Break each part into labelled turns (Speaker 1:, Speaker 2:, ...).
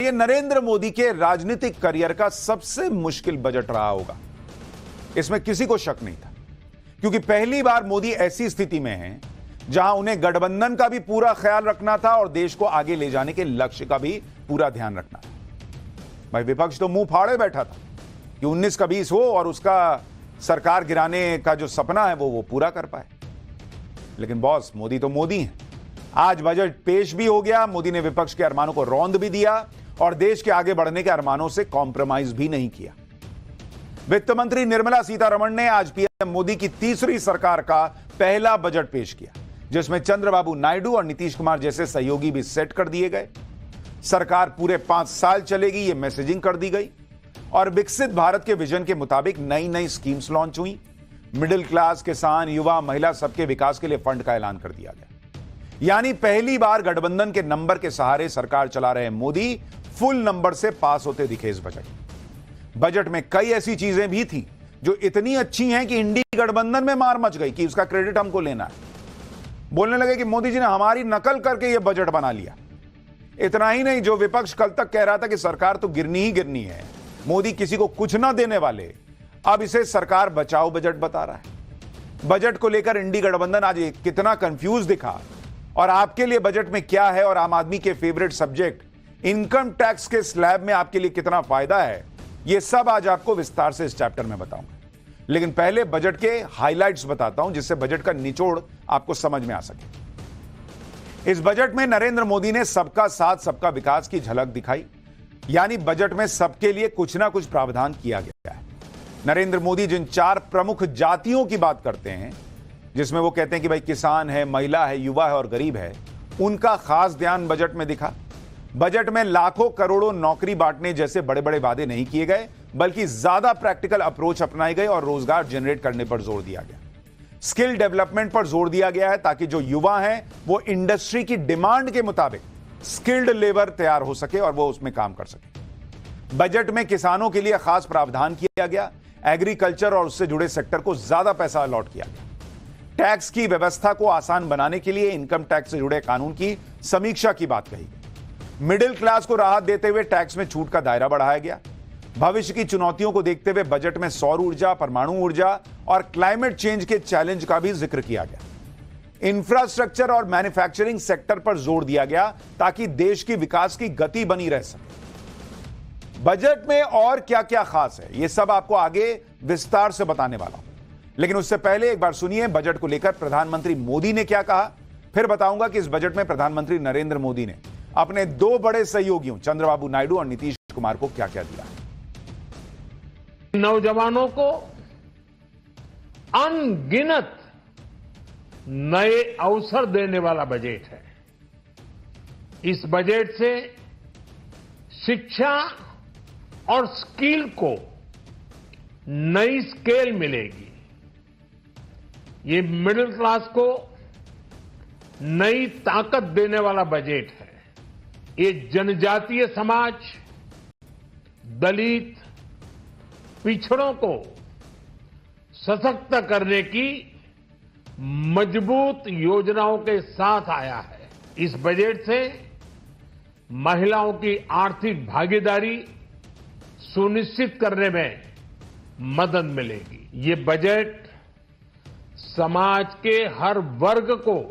Speaker 1: ये नरेंद्र मोदी के राजनीतिक करियर का सबसे मुश्किल बजट रहा होगा, इसमें किसी को शक नहीं था, क्योंकि पहली बार मोदी ऐसी स्थिति में हैं जहां उन्हें गठबंधन का भी पूरा ख्याल रखना था और देश को आगे ले जाने के लक्ष्य का भी पूरा ध्यान रखना था। भाई विपक्ष तो मुंह फाड़े बैठा था कि 19 का 20 हो और उसका सरकार गिराने का जो सपना है वो पूरा कर पाए। लेकिन बॉस, मोदी तो मोदी हैं। आज बजट पेश भी हो गया, मोदी ने विपक्ष के अरमानों को रौंद भी दिया और देश के आगे बढ़ने के अरमानों से कॉम्प्रोमाइज भी नहीं किया। वित्त मंत्री निर्मला सीतारमण ने आज पीएम मोदी की तीसरी सरकार का पहला बजट पेश किया, जिसमें चंद्रबाबू नायडू और नीतीश कुमार जैसे सहयोगी भी सेट कर दिए गए। सरकार पूरे 5 साल चलेगी, यह मैसेजिंग कर दी गई और विकसित भारत के विजन के मुताबिक नई नई स्कीम्स लॉन्च हुई। मिडिल क्लास, किसान, युवा, महिला सबके विकास के लिए फंड का ऐलान कर दिया गया। यानी पहली बार गठबंधन के नंबर के सहारे सरकार चला रहे मोदी फुल नंबर से पास होते दिखे इस बजट में कई ऐसी चीजें भी थी जो इतनी अच्छी हैं कि इंडी गठबंधन में मार मच गई कि उसका क्रेडिट हमको लेना है। बोलने लगे कि मोदी जी ने हमारी नकल करके यह बजट बना लिया। इतना ही नहीं, जो विपक्ष कल तक कह रहा था कि सरकार तो गिरनी ही गिरनी है, मोदी किसी को कुछ ना देने वाले, अब इसे सरकार बचाओ बजट बता रहा है। बजट को लेकर इंडी गठबंधन आज कितना कंफ्यूज दिखा और आपके लिए बजट में क्या है और आम आदमी के फेवरेट सब्जेक्ट इनकम टैक्स के स्लैब में आपके लिए कितना फायदा है, यह सब आज आपको विस्तार से इस चैप्टर में बताऊंगा। लेकिन पहले बजट के हाइलाइट्स बताता हूं, जिससे बजट का निचोड़ आपको समझ में आ सके। इस बजट में नरेंद्र मोदी ने सबका साथ सबका विकास की झलक दिखाई, यानी बजट में सबके लिए कुछ ना कुछ प्रावधान किया गया है। नरेंद्र मोदी जिन 4 प्रमुख जातियों की बात करते हैं, जिसमें वो कहते हैं कि भाई किसान है, महिला है, युवा है और गरीब है, उनका खास ध्यान बजट में दिखा। बजट में लाखों करोड़ों नौकरी बांटने जैसे बड़े बड़े वादे नहीं किए गए, बल्कि ज्यादा प्रैक्टिकल अप्रोच अपनाई गई और रोजगार जनरेट करने पर जोर दिया गया। स्किल डेवलपमेंट पर जोर दिया गया है ताकि जो युवा हैं वो इंडस्ट्री की डिमांड के मुताबिक स्किल्ड लेबर तैयार हो सके और वो उसमें काम कर सके। बजट में किसानों के लिए खास प्रावधान किया गया। एग्रीकल्चर और उससे जुड़े सेक्टर को ज्यादा पैसा अलॉट किया गया। टैक्स की व्यवस्था को आसान बनाने के लिए इनकम टैक्स से जुड़े कानून की समीक्षा की बात कही गई। मिडिल क्लास को राहत देते हुए टैक्स में छूट का दायरा बढ़ाया गया। भविष्य की चुनौतियों को देखते हुए बजट में सौर ऊर्जा, परमाणु ऊर्जा और क्लाइमेट चेंज के चैलेंज का भी जिक्र किया गया। इंफ्रास्ट्रक्चर और मैन्युफैक्चरिंग सेक्टर पर जोर दिया गया ताकि देश की विकास की गति बनी रह सके। बजट में और क्या क्या खास है, यह सब आपको आगे विस्तार से बताने वाला हूं, लेकिन उससे पहले एक बार सुनिए बजट को लेकर प्रधानमंत्री मोदी ने क्या कहा। फिर बताऊंगा कि इस बजट में प्रधानमंत्री नरेंद्र मोदी ने अपने 2 बड़े सहयोगियों चंद्रबाबू नायडू और नीतीश कुमार को क्या क्या दिया।
Speaker 2: नौजवानों को अनगिनत नए अवसर देने वाला बजट है। इस बजट से शिक्षा और स्किल को नई स्केल मिलेगी। ये मिडिल क्लास को नई ताकत देने वाला बजट है। ये जनजातीय समाज, दलित, पिछड़ों को सशक्त करने की मजबूत योजनाओं के साथ आया है। इस बजट से महिलाओं की आर्थिक भागीदारी सुनिश्चित करने में मदद मिलेगी। ये बजट समाज के हर वर्ग को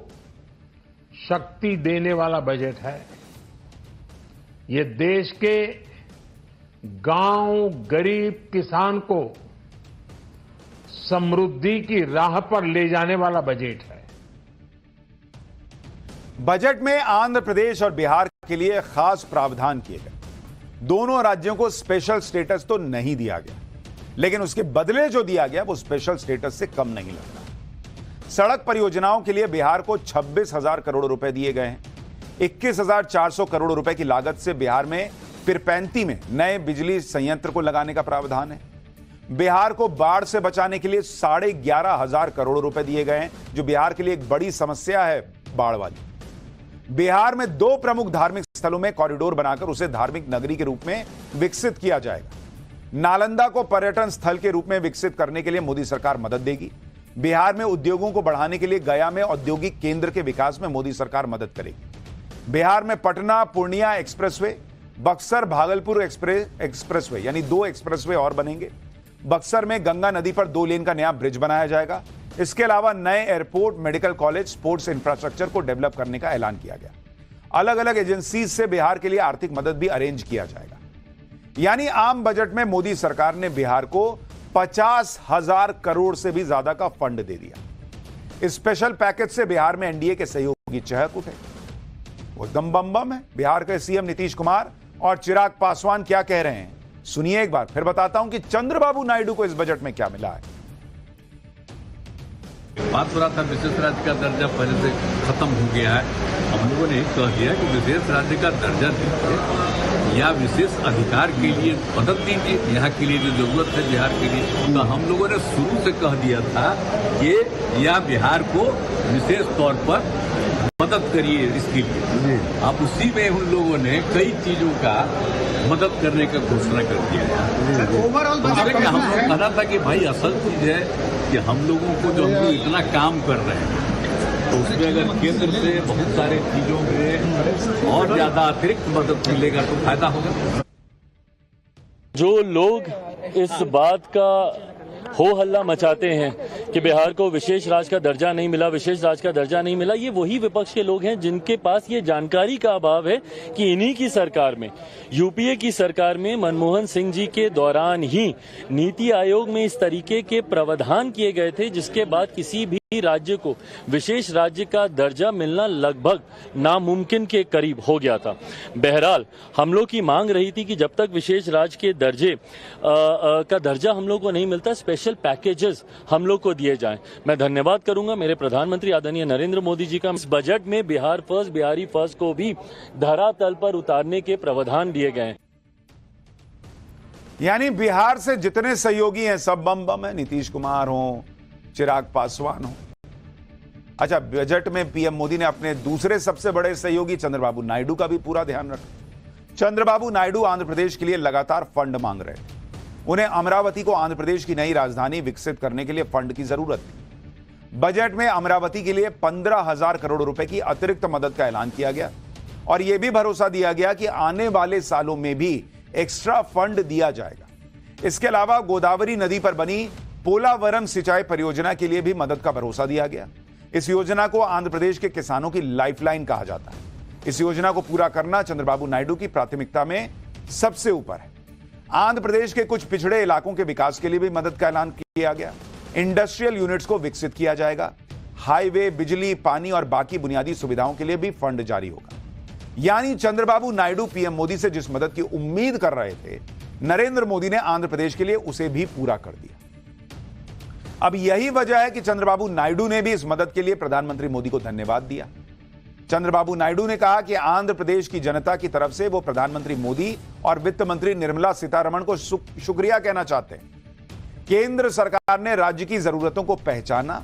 Speaker 2: शक्ति देने वाला बजट है। ये देश के गांव, गरीब किसान को समृद्धि की राह पर ले जाने वाला बजट है।
Speaker 1: बजट में आंध्र प्रदेश और बिहार के लिए खास प्रावधान किए गए। दोनों राज्यों को स्पेशल स्टेटस तो नहीं दिया गया, लेकिन उसके बदले जो दिया गया वो स्पेशल स्टेटस से कम नहीं लग रहा। सड़क परियोजनाओं के लिए बिहार को 26,000 करोड़ रुपए दिए गए हैं। 21,400 करोड़ रुपए की लागत से बिहार में पिरपैंती में नए बिजली संयंत्र को लगाने का प्रावधान है। बिहार को बाढ़ से बचाने के लिए 11,500 करोड़ रुपए दिए गए हैं, जो बिहार के लिए एक बड़ी समस्या है, बाढ़ वाली। बिहार में 2 प्रमुख धार्मिक स्थलों में कॉरिडोर बनाकर उसे धार्मिक नगरी के रूप में विकसित किया जाएगा। नालंदा को पर्यटन स्थल के रूप में विकसित करने के लिए मोदी सरकार मदद देगी। बिहार में उद्योगों को बढ़ाने के लिए गया में औद्योगिक केंद्र के विकास में मोदी सरकार मदद करेगी। बिहार में पटना पूर्णिया एक्सप्रेसवे बक्सर भागलपुर एक्सप्रेसवे यानी 2 एक्सप्रेसवे और बनेंगे। बक्सर में गंगा नदी पर 2 लेन का नया ब्रिज बनाया जाएगा। इसके अलावा नए airport, medical college, sports infrastructure को डेवलप करने का ऐलान किया गया। अलग अलग एजेंसीज से बिहार के लिए आर्थिक मदद भी अरेंज किया जाएगा। यानी आम बजट में मोदी सरकार ने बिहार को 50,000 करोड़ से भी ज्यादा का फंड दे दिया। इस स्पेशल पैकेज से बिहार में एनडीए के सहयोग की चहक उठे। वो एकदम बम बम है। बिहार के सीएम नीतीश कुमार और चिराग पासवान क्या कह रहे हैं, सुनिए एक बार, फिर बताता हूं कि चंद्रबाबू नायडू को इस बजट में क्या मिला है।
Speaker 3: बात हो रहा था विशेष राज्य का दर्जा पहले से खत्म हो गया है। हम लोगों ने कह दिया कि विशेष राज्य का दर्जा दीजिए या विशेष अधिकार के लिए मदद दीजिए, यहाँ के लिए जो जरूरत है बिहार के लिए। तो हम लोगों ने शुरू से कह दिया था कि या बिहार को विशेष तौर पर मदद करिए इसके लिए। अब उसी में उन लोगों ने कई चीजों का मदद करने का घोषणा कर दिया है।
Speaker 4: ओवरऑल
Speaker 3: हम लोग कहना था कि भाई असल चीज है कि हम लोगों को जो हम लोग इतना काम कर रहे हैं तो उसमें अगर केंद्र से बहुत सारे चीजों में और ज्यादा अतिरिक्त मदद मिलेगा तो फायदा होगा।
Speaker 5: जो लोग इस बात का हो हल्ला मचाते हैं कि बिहार को विशेष राज्य का दर्जा नहीं मिला, विशेष राज्य का दर्जा नहीं मिला, ये वही विपक्ष के लोग हैं जिनके पास ये जानकारी का अभाव है कि इन्हीं की सरकार में, यूपीए की सरकार में मनमोहन सिंह जी के दौरान ही नीति आयोग में इस तरीके के प्रावधान किए गए थे जिसके बाद किसी भी राज्य को विशेष राज्य का दर्जा मिलना लगभग नामुमकिन के करीब हो गया था। बहरहाल हम लोग की मांग रही थी कि जब तक विशेष राज्य के दर्जे का दर्जा हम लोग को नहीं मिलता, स्पेशल पैकेजेस हम लोग को दिए जाएं। मैं धन्यवाद करूंगा मेरे प्रधानमंत्री आदरणीय नरेंद्र मोदी जी का। इस बजट में बिहार फर्स्ट, बिहारी फर्स्ट को भी धरातल पर उतारने के प्रावधान दिए गए।
Speaker 1: यानी बिहार से जितने सहयोगी हैं सब बम बम है, नीतीश कुमार हो, चिराग पासवान हो। अच्छा, बजट में पीएम मोदी ने अपने दूसरे सबसे बड़े सहयोगी चंद्रबाबू नायडू का भी पूरा ध्यान रखा। चंद्रबाबू नायडू आंध्र प्रदेश के लिए लगातार फंड मांग रहे थे। उन्हें अमरावती को आंध्र प्रदेश की नई राजधानी विकसित करने के लिए फंड की जरूरत थी। बजट में अमरावती के लिए 15,000 करोड़ रुपए की अतिरिक्त मदद का ऐलान किया गया और यह भी भरोसा दिया गया कि आने वाले सालों में भी एक्स्ट्रा फंड दिया जाएगा। इसके अलावा गोदावरी नदी पर बनी पोलावरम सिंचाई परियोजना के लिए भी मदद का भरोसा दिया गया। इस योजना को आंध्र प्रदेश के किसानों की लाइफलाइन कहा जाता है। इस योजना को पूरा करना चंद्रबाबू नायडू की प्राथमिकता में सबसे ऊपर है। आंध्र प्रदेश के कुछ पिछड़े इलाकों के विकास के लिए भी मदद का ऐलान किया गया। इंडस्ट्रियल यूनिट्स को विकसित किया जाएगा। हाईवे, बिजली, पानी और बाकी बुनियादी सुविधाओं के लिए भी फंड जारी होगा। यानी चंद्रबाबू नायडू पीएम मोदी से जिस मदद की उम्मीद कर रहे थे, नरेंद्र मोदी ने आंध्र प्रदेश के लिए उसे भी पूरा कर दिया। अब यही वजह है कि चंद्रबाबू नायडू ने भी इस मदद के लिए प्रधानमंत्री मोदी को धन्यवाद दिया। चंद्रबाबू नायडू ने कहा कि आंध्र प्रदेश की जनता की तरफ से वो प्रधानमंत्री मोदी और वित्त मंत्री निर्मला सीतारमण को शुक्रिया कहना चाहते हैं। केंद्र सरकार ने राज्य की जरूरतों को पहचाना।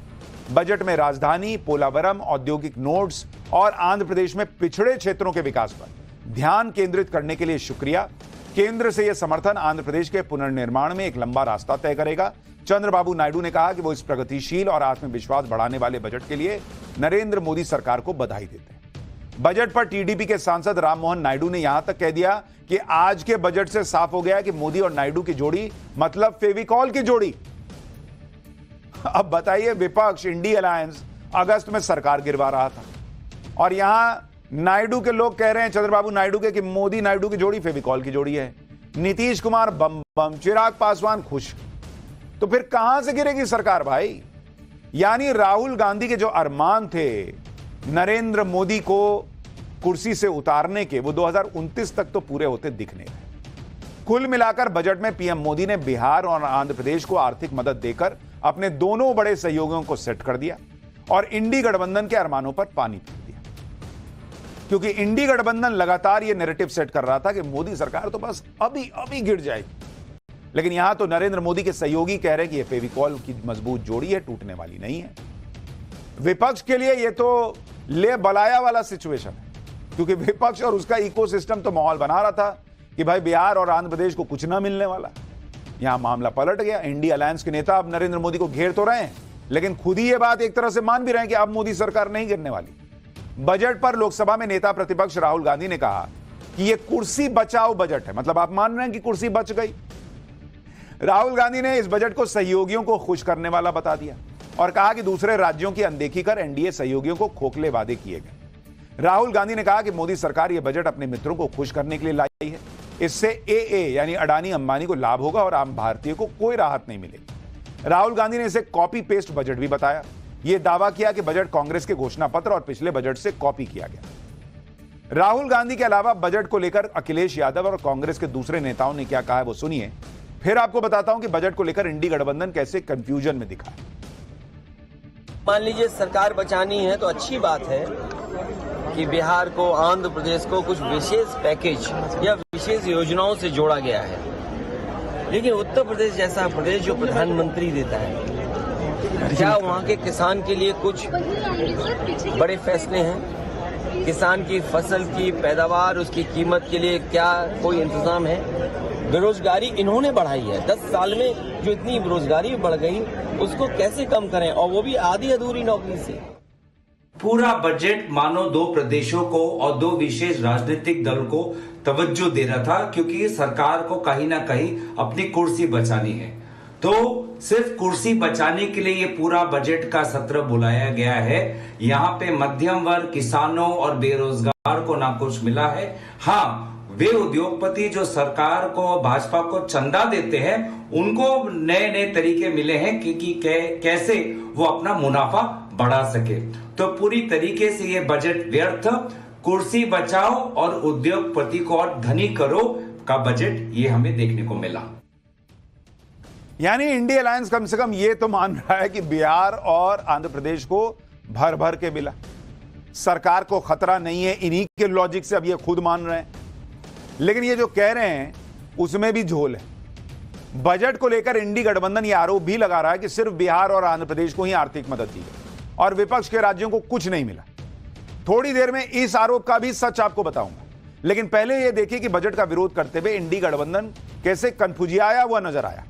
Speaker 1: बजट में राजधानी, पोलावरम, औद्योगिक नोड्स और आंध्र प्रदेश में पिछड़े क्षेत्रों के विकास पर ध्यान केंद्रित करने के लिए शुक्रिया। केंद्र से यह समर्थन आंध्र प्रदेश के पुनर्निर्माण में एक लंबा रास्ता तय करेगा। चंद्रबाबू नायडू ने कहा कि वो इस प्रगतिशील और आत्मविश्वास बढ़ाने वाले बजट के लिए नरेंद्र मोदी सरकार को बधाई देते हैं। बजट पर टीडीपी के सांसद राममोहन नायडू ने यहां तक कह दिया कि आज के बजट से साफ हो गया कि मोदी और नायडू की जोड़ी मतलब फेविकॉल की जोड़ी। अब बताइए, विपक्ष इंडी अलायंस अगस्त में सरकार गिरवा रहा था और यहां नायडू के लोग कह रहे हैं, चंद्रबाबू नायडू के, कि मोदी नायडू की जोड़ी फेविकॉल की जोड़ी है। नीतीश कुमार बम बम, चिराग पासवान खुश। तो फिर कहां से गिरेगी सरकार भाई? यानी राहुल गांधी के जो अरमान थे नरेंद्र मोदी को कुर्सी से उतारने के, वो 2029 तक तो पूरे होते दिख नहीं रहे। कुल मिलाकर बजट में पीएम मोदी ने बिहार और आंध्र प्रदेश को आर्थिक मदद देकर अपने दोनों बड़े सहयोगियों को सेट कर दिया और इंडी गठबंधन के अरमानों पर पानी फेर दिया। क्योंकि इंडी गठबंधन लगातार यह नैरेटिव सेट कर रहा था कि मोदी सरकार तो बस अभी गिर जाएगी, लेकिन यहां तो नरेंद्र मोदी के सहयोगी कह रहे हैं कि यह फेविकॉल की मजबूत जोड़ी है, टूटने वाली नहीं है। विपक्ष के लिए यह तो ले बलाया वाला सिचुएशन है, क्योंकि विपक्ष और उसका इकोसिस्टम तो माहौल बना रहा था कि भाई बिहार और आंध्र प्रदेश को कुछ ना मिलने वाला। यहां मामला पलट गया। इंडी अलायंस के नेता अब नरेंद्र मोदी को घेर तो रहे हैं, लेकिन खुद ही यह बात एक तरह से मान भी रहे हैं कि अब मोदी सरकार नहीं गिरने वाली। बजट पर लोकसभा में नेता प्रतिपक्ष राहुल गांधी ने कहा कि यह कुर्सी बचाओ बजट है। मतलब आप मान रहे हैं कि कुर्सी बच गई। राहुल गांधी ने इस बजट को सहयोगियों को खुश करने वाला बता दिया और कहा कि दूसरे राज्यों की अनदेखी कर एनडीए सहयोगियों को खोखले वादे किए गए। राहुल गांधी ने कहा कि मोदी सरकार यह बजट अपने मित्रों को खुश करने के लिए लाई है। इससे एए यानी अडानी अंबानी को लाभ होगा और आम भारतीय को कोई राहत नहीं मिलेगी। राहुल गांधी ने इसे कॉपी पेस्ट बजट भी बताया। यह दावा किया कि बजट कांग्रेस के घोषणा पत्र और पिछले बजट से कॉपी किया गया। राहुल गांधी के अलावा बजट को लेकर अखिलेश यादव और कांग्रेस के दूसरे नेताओं ने क्या कहा है वो सुनिए, फिर आपको बताता हूं कि बजट को लेकर इंडी गठबंधन कैसे कंफ्यूजन में दिखा है।
Speaker 4: मान लीजिए सरकार बचानी है तो अच्छी बात है कि बिहार को, आंध्र प्रदेश को कुछ विशेष पैकेज या विशेष योजनाओं से जोड़ा गया है। लेकिन उत्तर प्रदेश जैसा प्रदेश जो प्रधानमंत्री देता है, क्या वहाँ के किसान के लिए कुछ बड़े फैसले हैं? किसान की फसल की पैदावार, उसकी कीमत के लिए क्या कोई इंतजाम है? बेरोजगारी इन्होंने बढ़ाई है। 10 साल में जो इतनी बेरोजगारी बढ़ गई, उसको कैसे कम करें, और वो भी आधी अधूरी नौकरी से।
Speaker 6: पूरा बजट मानो दो प्रदेशों को और दो विशेष राजनीतिक दल को तवज्जो दे रहा था, क्योंकि सरकार को कहीं ना कहीं अपनी कुर्सी बचानी है। तो सिर्फ कुर्सी बचाने के लिए ये पूरा बजट का सत्र बुलाया गया है। यहाँ पे मध्यम वर्ग, किसानों और बेरोजगार को ना कुछ मिला है। हाँ, वे उद्योगपति जो सरकार को, भाजपा को चंदा देते हैं, उनको नए नए तरीके मिले हैं कि कैसे वो अपना मुनाफा बढ़ा सके। तो पूरी तरीके से ये बजट व्यर्थ, कुर्सी बचाओ और उद्योगपति को और धनी करो का बजट ये हमें देखने को मिला।
Speaker 1: यानी इंडिया अलायंस कम से कम ये तो मान रहा है कि बिहार और आंध्र प्रदेश को भर भर के मिला, सरकार को खतरा नहीं है। इन्हीं के लॉजिक से अब ये खुद मान रहे हैं, लेकिन ये जो कह रहे हैं उसमें भी झोल है। बजट को लेकर इंडी गठबंधन यह आरोप भी लगा रहा है कि सिर्फ बिहार और आंध्र प्रदेश को ही आर्थिक मदद दी गई और विपक्ष के राज्यों को कुछ नहीं मिला। थोड़ी देर में इस आरोप का भी सच आपको बताऊंगा, लेकिन पहले यह देखिए कि बजट का विरोध करते हुए इंडी गठबंधन कैसे कन्फ्यूजिया हुआ नजर आया।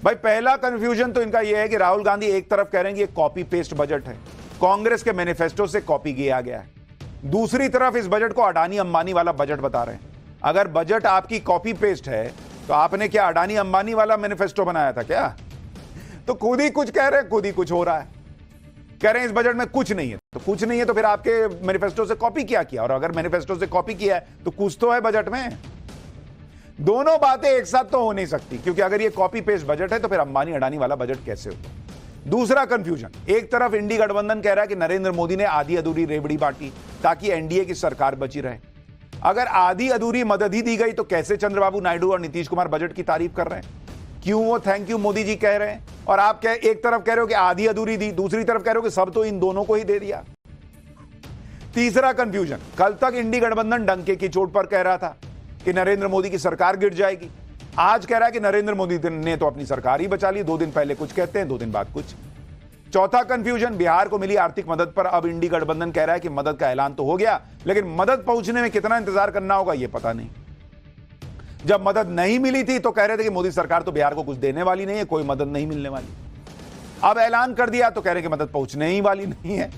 Speaker 1: भाई, पहला कंफ्यूजन तो इनका यह है कि राहुल गांधी एक तरफ कह रहे हैं कि ये कॉपी पेस्ट बजट है, कांग्रेस के मैनिफेस्टो से कॉपी किया गया है। दूसरी तरफ इस बजट को अडानी अंबानी वाला बजट बता रहे हैं। अगर बजट आपकी कॉपी पेस्ट है तो आपने क्या अडानी अंबानी वाला मैनिफेस्टो बनाया था क्या? तो खुद ही कुछ कह रहे हैं, खुद ही कुछ हो रहा है। कह रहे हैं इस बजट में कुछ नहीं है, तो कुछ नहीं है तो फिर आपके मैनिफेस्टो से कॉपी क्या किया? और अगर मैनिफेस्टो से कॉपी किया है तो कुछ तो है बजट में। दोनों बातें एक साथ तो हो नहीं सकती, क्योंकि अगर ये कॉपी पेस्ट बजट है तो फिर अंबानी अडानी वाला बजट कैसे होगा? दूसरा कंफ्यूजन, एक तरफ इंडी गठबंधन कह रहा है कि नरेंद्र मोदी ने आधी अधूरी रेवड़ी बांटी ताकि एनडीए की सरकार बची रहे। अगर आधी अधूरी मदद ही दी गई तो कैसे चंद्रबाबू नायडू और नीतीश कुमार बजट की तारीफ कर रहे हैं? क्यों वो थैंक यू मोदी जी कह रहे हैं? और आप एक तरफ कह रहे हो कि आधी अधूरी दी, दूसरी तरफ कह रहे हो कि सब तो इन दोनों को ही दे दिया। तीसरा कंफ्यूजन, कल तक इंडी गठबंधन डंके की चोट पर कह रहा था कि नरेंद्र मोदी की सरकार गिर जाएगी। आज कह रहा है कि नरेंद्र मोदी ने तो अपनी सरकार ही बचा ली। 2 दिन पहले कुछ कहते हैं, 2 दिन बाद कुछ। चौथा कंफ्यूजन, बिहार को मिली आर्थिक मदद पर अब इंडी गठबंधन कह रहा है कि मदद का ऐलान तो हो गया, लेकिन मदद पहुंचने में कितना इंतजार करना होगा यह पता नहीं। जब मदद नहीं मिली थी तो कह रहे थे कि मोदी सरकार तो बिहार को कुछ देने वाली नहीं है, कोई मदद नहीं मिलने वाली। अब ऐलान कर दिया तो कह रहे हैं कि मदद पहुंचने ही वाली नहीं है।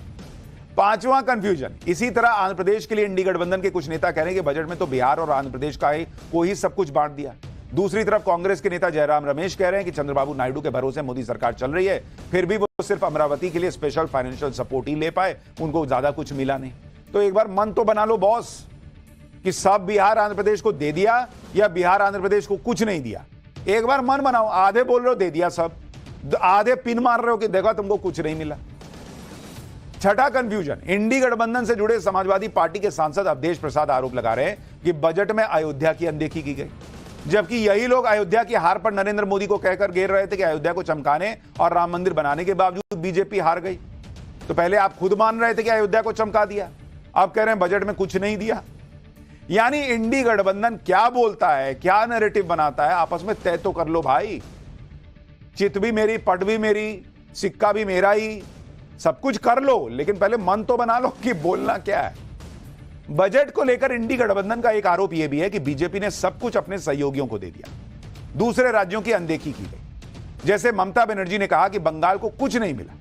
Speaker 1: पांचवां कंफ्यूजन, इसी तरह आंध्र प्रदेश के लिए इंडी गठबंधन के कुछ नेता कह रहे हैं कि बजट में तो बिहार और आंध्र प्रदेश का ही को ही सब कुछ बांट दिया। दूसरी तरफ कांग्रेस के नेता जयराम रमेश कह रहे हैं कि चंद्रबाबू नायडू के भरोसे मोदी सरकार चल रही है, फिर भी वो सिर्फ अमरावती के लिए स्पेशल फाइनेंशियल सपोर्ट ही ले पाए, उनको ज्यादा कुछ मिला नहीं। तो एक बार मन तो बना लो बॉस कि सब बिहार आंध्र प्रदेश को दे दिया या बिहार आंध्र प्रदेश को कुछ नहीं दिया। एक बार मन बनाओ। आधे बोल रहे हो दे दिया सब, आधे पिन मार रहे हो कि देखो तुमको कुछ नहीं मिला। छठा कंफ्यूजन, इंडी गठबंधन से जुड़े समाजवादी पार्टी के सांसद अवधेश प्रसाद आरोप लगा रहे हैं कि बजट में अयोध्या की अनदेखी की गई, जबकि यही लोग अयोध्या की हार पर नरेंद्र मोदी को कहकर घेर रहे थे कि अयोध्या को चमकाने और राम मंदिर बनाने के बावजूद बीजेपी हार गई। तो पहले आप खुद मान रहे थे कि अयोध्या को चमका दिया, अब कह रहे हैं बजट में कुछ नहीं दिया। यानी इंडी गठबंधन क्या बोलता है, क्या नैरेटिव बनाता है, आपस में तय तो कर लो भाई। चित भी मेरी, पट भी मेरी, सिक्का भी मेरा ही, सब कुछ कर लो, लेकिन पहले मन तो बना लो कि बोलना क्या है। बजट को लेकर इंडी गठबंधन का एक आरोप यह भी है कि बीजेपी ने सब कुछ अपने सहयोगियों को दे दिया, दूसरे राज्यों की अनदेखी की गई। जैसे ममता बनर्जी ने कहा कि बंगाल को कुछ नहीं मिला,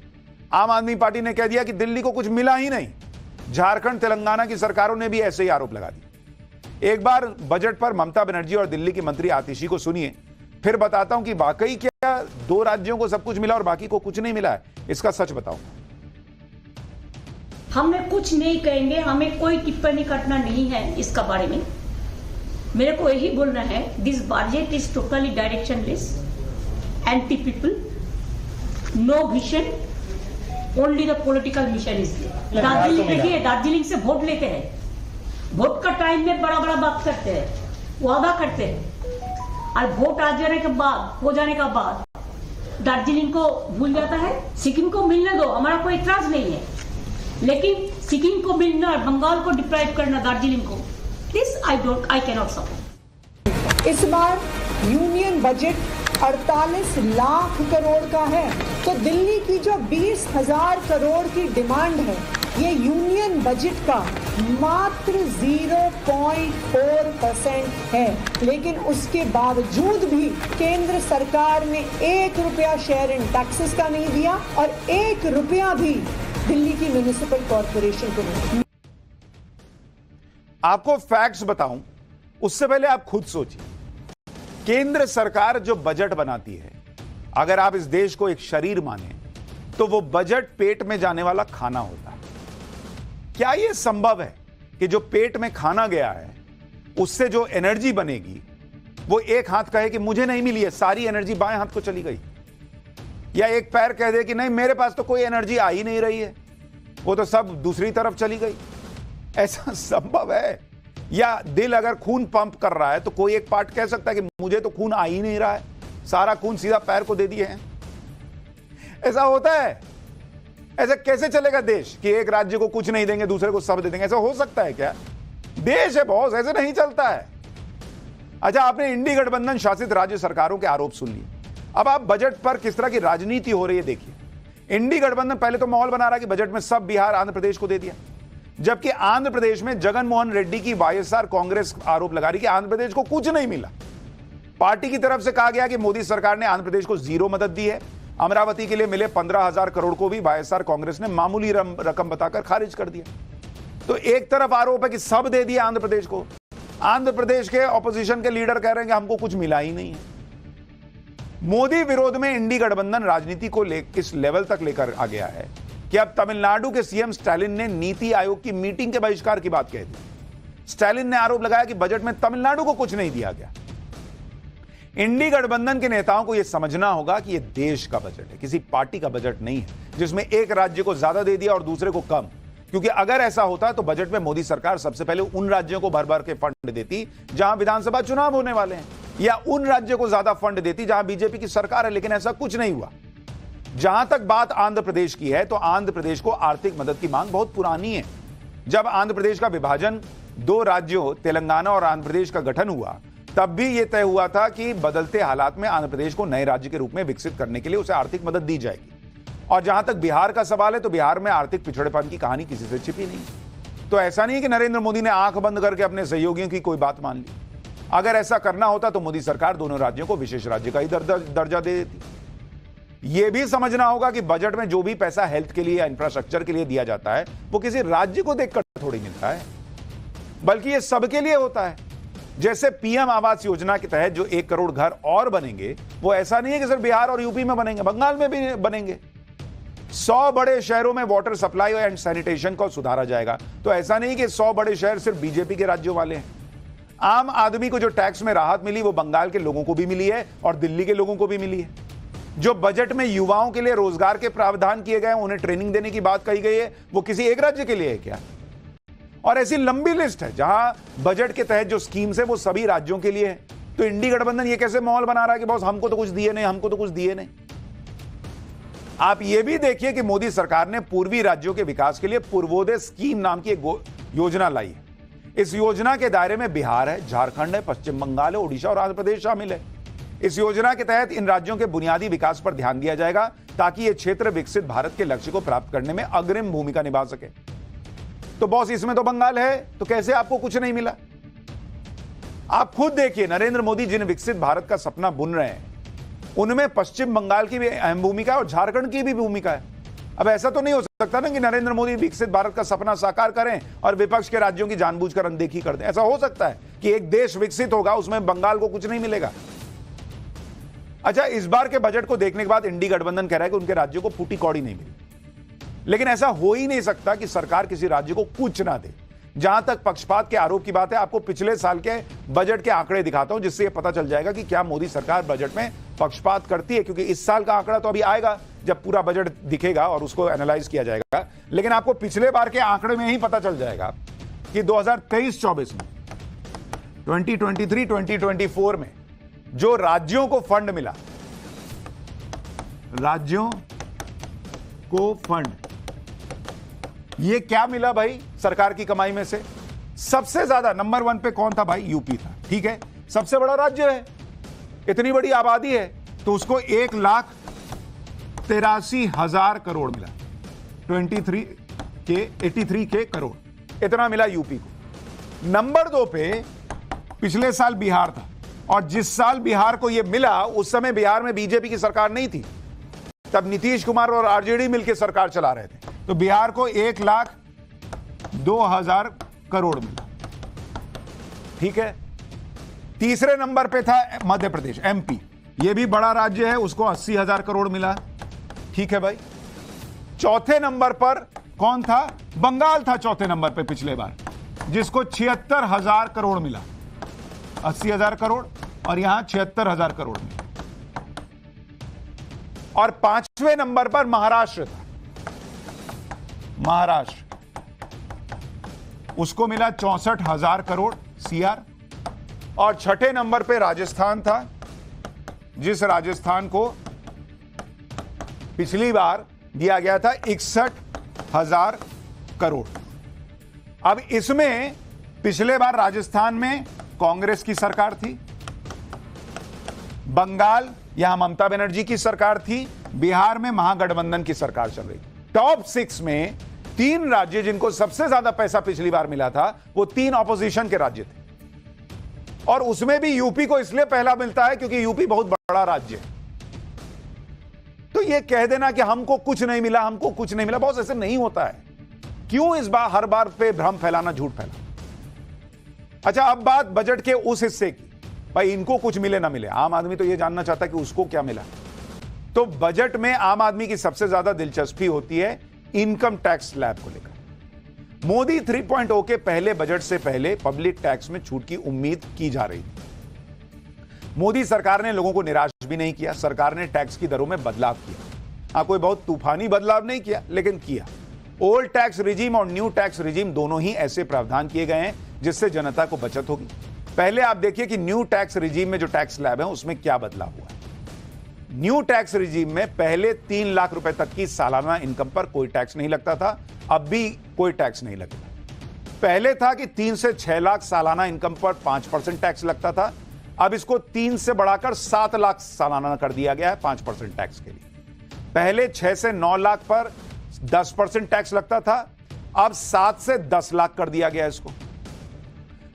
Speaker 1: आम आदमी पार्टी ने कह दिया कि दिल्ली को कुछ मिला ही नहीं, झारखंड तेलंगाना की सरकारों ने भी ऐसे ही आरोप लगा दिए। एक बार बजट पर ममता बनर्जी और दिल्ली की मंत्री आतिशी को सुनिए, फिर बताता हूं कि वाकई क्या 2 राज्यों को सब कुछ मिला और बाकी को कुछ नहीं मिला है। इसका सच बताओ।
Speaker 7: हमने कुछ नहीं कहेंगे, हमें कोई टिप्पणी करना नहीं है इसका बारे में। मेरे को यही बोलना है, this budget is totally directionless, anti people, no vision, only the political mission is there. Darjeeling देखिए, दार्जिलिंग से वोट लेते हैं, वोट का टाइम में बड़ा बड़ा बात करते हैं, वादा करते हैं, और वोट आ जाने के बाद, हो जाने का बाद दार्जिलिंग को भूल जाता है। सिक्किम को मिलने दो, हमारा कोई इतराज नहीं है, लेकिन सिक्किम को मिलना और बंगाल को डिप्राइव करना दार्जिलिंग को, दिस आई कैनॉट सपोर्ट।
Speaker 8: इस बार यूनियन बजट 48 लाख करोड़ का है, तो दिल्ली की जो 20,000 करोड़ की डिमांड है, ये यूनियन बजट का मात्र 0.4% है। लेकिन उसके बावजूद भी केंद्र सरकार ने 1 रुपया शेयर इन टैक्सेस का नहीं दिया और 1 रुपया भी दिल्ली की म्युनिसिपल कॉर्पोरेशन को नहीं।
Speaker 1: आपको फैक्ट्स बताऊं उससे पहले आप खुद सोचिए, केंद्र सरकार जो बजट बनाती है, अगर आप इस देश को एक शरीर माने तो वो बजट पेट में जाने वाला खाना होता है। क्या यह संभव है कि जो पेट में खाना गया है उससे जो एनर्जी बनेगी वो एक हाथ कहे कि मुझे नहीं मिली है, सारी एनर्जी बाएं हाथ को चली गई, या एक पैर कह दे कि नहीं मेरे पास तो कोई एनर्जी आ ही नहीं रही है, वो तो सब दूसरी तरफ चली गई? ऐसा संभव है? या दिल अगर खून पंप कर रहा है तो कोई एक पार्ट कह सकता है कि मुझे तो खून आ ही नहीं रहा है, सारा खून सीधा पैर को दे दिए हैं? ऐसा होता है? ऐसा कैसे चलेगा देश कि एक राज्य को कुछ नहीं देंगे दूसरे को सब दे देंगे? ऐसा हो सकता है क्या? देश है बॉस, ऐसे नहीं चलता है। अच्छा, आपने इंडी गठबंधन शासित राज्य सरकारों के आरोप सुन लिए, अब आप बजट पर किस तरह की राजनीति हो रही है देखिए। इंडी गठबंधन पहले तो माहौल बना रहा है कि बजट में सब बिहार आंध्र प्रदेश को दे दिया, जबकि आंध्र प्रदेश में जगन मोहन रेड्डी की वाईएसआर कांग्रेस आरोप लगा रही कि आंध्र प्रदेश को कुछ नहीं मिला। पार्टी की तरफ से कहा गया कि मोदी सरकार ने आंध्र प्रदेश को 0 मदद दी है। अमरावती के लिए मिले 15,000 करोड़ को भी वाईएसआर कांग्रेस ने मामूली रकम बताकर खारिज कर दिया। तो एक तरफ आरोप है कि सब दे दिया आंध्र प्रदेश को, आंध्र प्रदेश के ऑपोजिशन के लीडर कह रहे हैं कि हमको कुछ मिला ही नहीं है। मोदी विरोध में इंडी गठबंधन राजनीति को किस लेवल तक लेकर आ गया है कि अब तमिलनाडु के सीएम स्टालिन ने नीति आयोग की मीटिंग के बहिष्कार की बात कह दी। स्टालिन ने आरोप लगाया कि बजट में तमिलनाडु को कुछ नहीं दिया गया। इंडी गठबंधन के नेताओं को यह समझना होगा कि यह देश का बजट है, किसी पार्टी का बजट नहीं है जिसमें एक राज्य को ज्यादा दे दिया और दूसरे को कम। क्योंकि अगर ऐसा होता तो बजट में मोदी सरकार सबसे पहले उन राज्यों को भर भर के फंड देती जहां विधानसभा चुनाव होने वाले हैं, या उन राज्यों को ज्यादा फंड देती जहां बीजेपी की सरकार है। लेकिन ऐसा कुछ नहीं हुआ। जहां तक बात आंध्र प्रदेश की है तो आंध्र प्रदेश को आर्थिक मदद की मांग बहुत पुरानी है। जब आंध्र प्रदेश का विभाजन 2 राज्यों तेलंगाना और आंध्र प्रदेश का गठन हुआ तब भी यह तय हुआ था कि बदलते हालात में आंध्र प्रदेश को नए राज्य के रूप में विकसित करने के लिए उसे आर्थिक मदद दी जाएगी। और जहां तक बिहार का सवाल है तो बिहार में आर्थिक पिछड़ेपन की कहानी किसी से छिपी नहीं। तो ऐसा नहीं कि नरेंद्र मोदी ने आंख बंद करके अपने सहयोगियों की कोई बात मान ली। अगर ऐसा करना होता तो मोदी सरकार दोनों राज्यों को विशेष राज्य का ही दर्जा दे देती। यह भी समझना होगा कि बजट में जो भी पैसा हेल्थ के लिए या इंफ्रास्ट्रक्चर के लिए दिया जाता है वो किसी राज्य को देखकर थोड़ी मिलता है, बल्कि यह सबके लिए होता है। जैसे पीएम आवास योजना के तहत जो 1 करोड़ घर और बनेंगे वो ऐसा नहीं है कि सिर्फ बिहार और यूपी में बनेंगे, बंगाल में भी बनेंगे। 100 बड़े शहरों में वाटर सप्लाई एंड सैनिटेशन को सुधारा जाएगा। तो ऐसा नहीं कि 100 बड़े शहर सिर्फ बीजेपी के राज्यों वाले हैं। आम आदमी को जो टैक्स में राहत मिली वो बंगाल के लोगों को भी मिली है और दिल्ली के लोगों को भी मिली है। जो बजट में युवाओं के लिए रोजगार के प्रावधान किए गए, उन्हें ट्रेनिंग देने की बात कही गई है, वो किसी एक राज्य के लिए है क्या? और ऐसी लंबी लिस्ट है जहां बजट के तहत जो स्कीम्स है वो सभी राज्यों के लिए है। तो इंडी गठबंधन ये कैसे माहौल बना रहा है कि बॉस हमको तो कुछ दिए नहीं, हमको तो कुछ दिए नहीं। आप ये भी देखिए कि मोदी सरकार ने पूर्वी राज्यों के विकास के लिए पूर्वोदय स्कीम नाम की एक योजना लाई है। इस योजना के दायरे में बिहार है, झारखंड है, पश्चिम बंगाल है, ओडिशा और आंध्र प्रदेश शामिल है। इस योजना के तहत इन राज्यों के बुनियादी विकास पर ध्यान दिया जाएगा ताकि ये क्षेत्र विकसित भारत के लक्ष्य को प्राप्त करने में अग्रिम भूमिका निभा सके। तो बॉस इसमें तो बंगाल है, तो कैसे आपको कुछ नहीं मिला? आप खुद देखिए, नरेंद्र मोदी जिन विकसित भारत का सपना बुन रहे हैं उनमें पश्चिम बंगाल की भी अहम भूमिका है और झारखंड की भी भूमिका है। अब ऐसा तो नहीं हो सकता ना कि नरेंद्र मोदी विकसित भारत का सपना साकार करें और विपक्ष के राज्यों की जानबूझकर अनदेखी कर दें। ऐसा हो सकता है? कि एक देश विकसित होगा उसमें बंगाल को कुछ नहीं मिलेगा। अच्छा, इस बार के बजट को देखने के बाद इंडी गठबंधन कह रहा है कि उनके राज्यों को फूटी कौड़ी नहीं मिली, लेकिन ऐसा हो ही नहीं सकता कि सरकार किसी राज्य को कुछ ना दे। जहां तक पक्षपात के आरोप की बात है, आपको पिछले साल के बजट के आंकड़े दिखाता हूं, जिससे यह पता चल जाएगा कि क्या मोदी सरकार बजट में पक्षपात करती है, क्योंकि इस साल का आंकड़ा तो अभी आएगा जब पूरा बजट दिखेगा और उसको एनालाइज किया जाएगा। लेकिन आपको पिछले बार के आंकड़े में ही पता चल जाएगा कि 2023-24 में, 2023-2024 में जो राज्यों को फंड मिला, राज्यों को फंड, ये क्या मिला भाई सरकार की कमाई में से? सबसे ज्यादा नंबर 1 पे कौन था भाई? यूपी था। ठीक है, सबसे बड़ा राज्य है, इतनी बड़ी आबादी है, तो उसको 1,83,000 करोड़ मिला। 83 के करोड़ इतना मिला यूपी को। नंबर 2 पे पिछले साल बिहार था, और जिस साल बिहार को यह मिला उस समय बिहार में बीजेपी की सरकार नहीं थी, तब नीतीश कुमार और आरजेडी मिलकर सरकार चला रहे थे, तो बिहार को 1,02,000 करोड़ मिला। ठीक है, तीसरे नंबर पे था मध्य प्रदेश, एमपी, यह भी बड़ा राज्य है, उसको 80,000 करोड़ मिला। ठीक है भाई। चौथे नंबर पर कौन था? बंगाल था चौथे नंबर पे पिछले बार, जिसको 76,000 करोड़ मिला। 80,000 करोड़ और यहां 76,000 करोड़ मिला। और 5वें नंबर पर महाराष्ट्र था, महाराष्ट्र, उसको मिला 64,000 करोड़ सीआर। और 6ठे नंबर पे राजस्थान था, जिस राजस्थान को पिछली बार दिया गया था 61,000 करोड़। अब इसमें पिछले बार राजस्थान में कांग्रेस की सरकार थी, बंगाल यहां ममता बनर्जी की सरकार थी, बिहार में महागठबंधन की सरकार चल रही थी। टॉप 6 में 3 राज्य जिनको सबसे ज्यादा पैसा पिछली बार मिला था, वो 3 ऑपोजिशन के राज्य थे, और उसमें भी यूपी को इसलिए पहला मिलता है क्योंकि यूपी बहुत बड़ा राज्य है। तो ये कह देना कि हमको कुछ नहीं मिला, हमको कुछ नहीं मिला, बहुत ऐसे नहीं होता है। क्यों इस बार हर बार पे भ्रम फैलाना, झूठ फैलाना? अच्छा, अब बात बजट के उस हिस्से की, भाई इनको कुछ मिले ना मिले, आम आदमी तो ये जानना चाहता है कि उसको क्या मिला। तो बजट में आम आदमी की सबसे ज्यादा दिलचस्पी होती है इनकम टैक्स स्लैब को लेकर। मोदी 3.0 के पहले बजट से पहले पब्लिक टैक्स में छूट की उम्मीद की जा रही थी। मोदी सरकार ने लोगों को निराश भी नहीं किया, सरकार ने टैक्स की दरों में बदलाव किया। कोई बहुत तूफानी बदलाव नहीं किया, लेकिन किया। ओल्ड टैक्स रिजीम और न्यू टैक्स रिजीम दोनों ही ऐसे प्रावधान किए गए हैं जिससे जनता को बचत होगी। पहले आप देखिए कि न्यू टैक्स रिजीम में जो टैक्स स्लैब है उसमें क्या बदलाव हुआ है। न्यू टैक्स रिजीम में पहले 3 लाख रुपए तक की सालाना इनकम पर कोई टैक्स नहीं लगता था, अब भी कोई टैक्स नहीं लगता। पहले था कि 3 से 6 लाख सालाना इनकम पर 5% टैक्स लगता था, अब इसको 3 से बढ़ाकर 7 लाख सालाना कर दिया गया है 5% टैक्स के लिए। पहले 6 से 9 लाख पर 10% टैक्स लगता था, अब 7 से 10 लाख कर दिया गया इसको।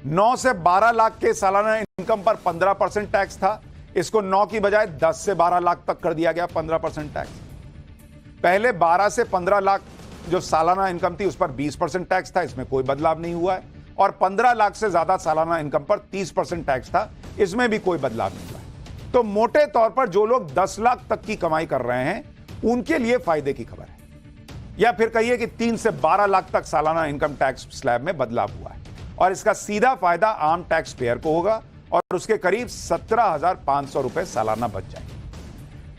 Speaker 1: 9 से 12 लाख के सालाना इनकम पर 15% टैक्स था, इसको 9 की बजाय 10 से 12 लाख तक कर दिया गया 15% टैक्स। पहले 12 से 15 लाख जो सालाना इनकम थी उस पर 20% टैक्स था, इसमें कोई बदलाव नहीं हुआ है। और 15 लाख से ज्यादा सालाना इनकम पर 30% टैक्स था, इसमें भी कोई बदलाव नहीं हुआ है। तो मोटे तौर पर जो लोग 10 लाख तक की कमाई कर रहे हैं उनके लिए फायदे की खबर है, या फिर कहिए कि 3 से 12 लाख तक सालाना इनकम टैक्स स्लैब में बदलाव हुआ है, और इसका सीधा फायदा आम टैक्स पेयर को होगा और उसके करीब 17,500 रुपए सालाना बच जाएंगे।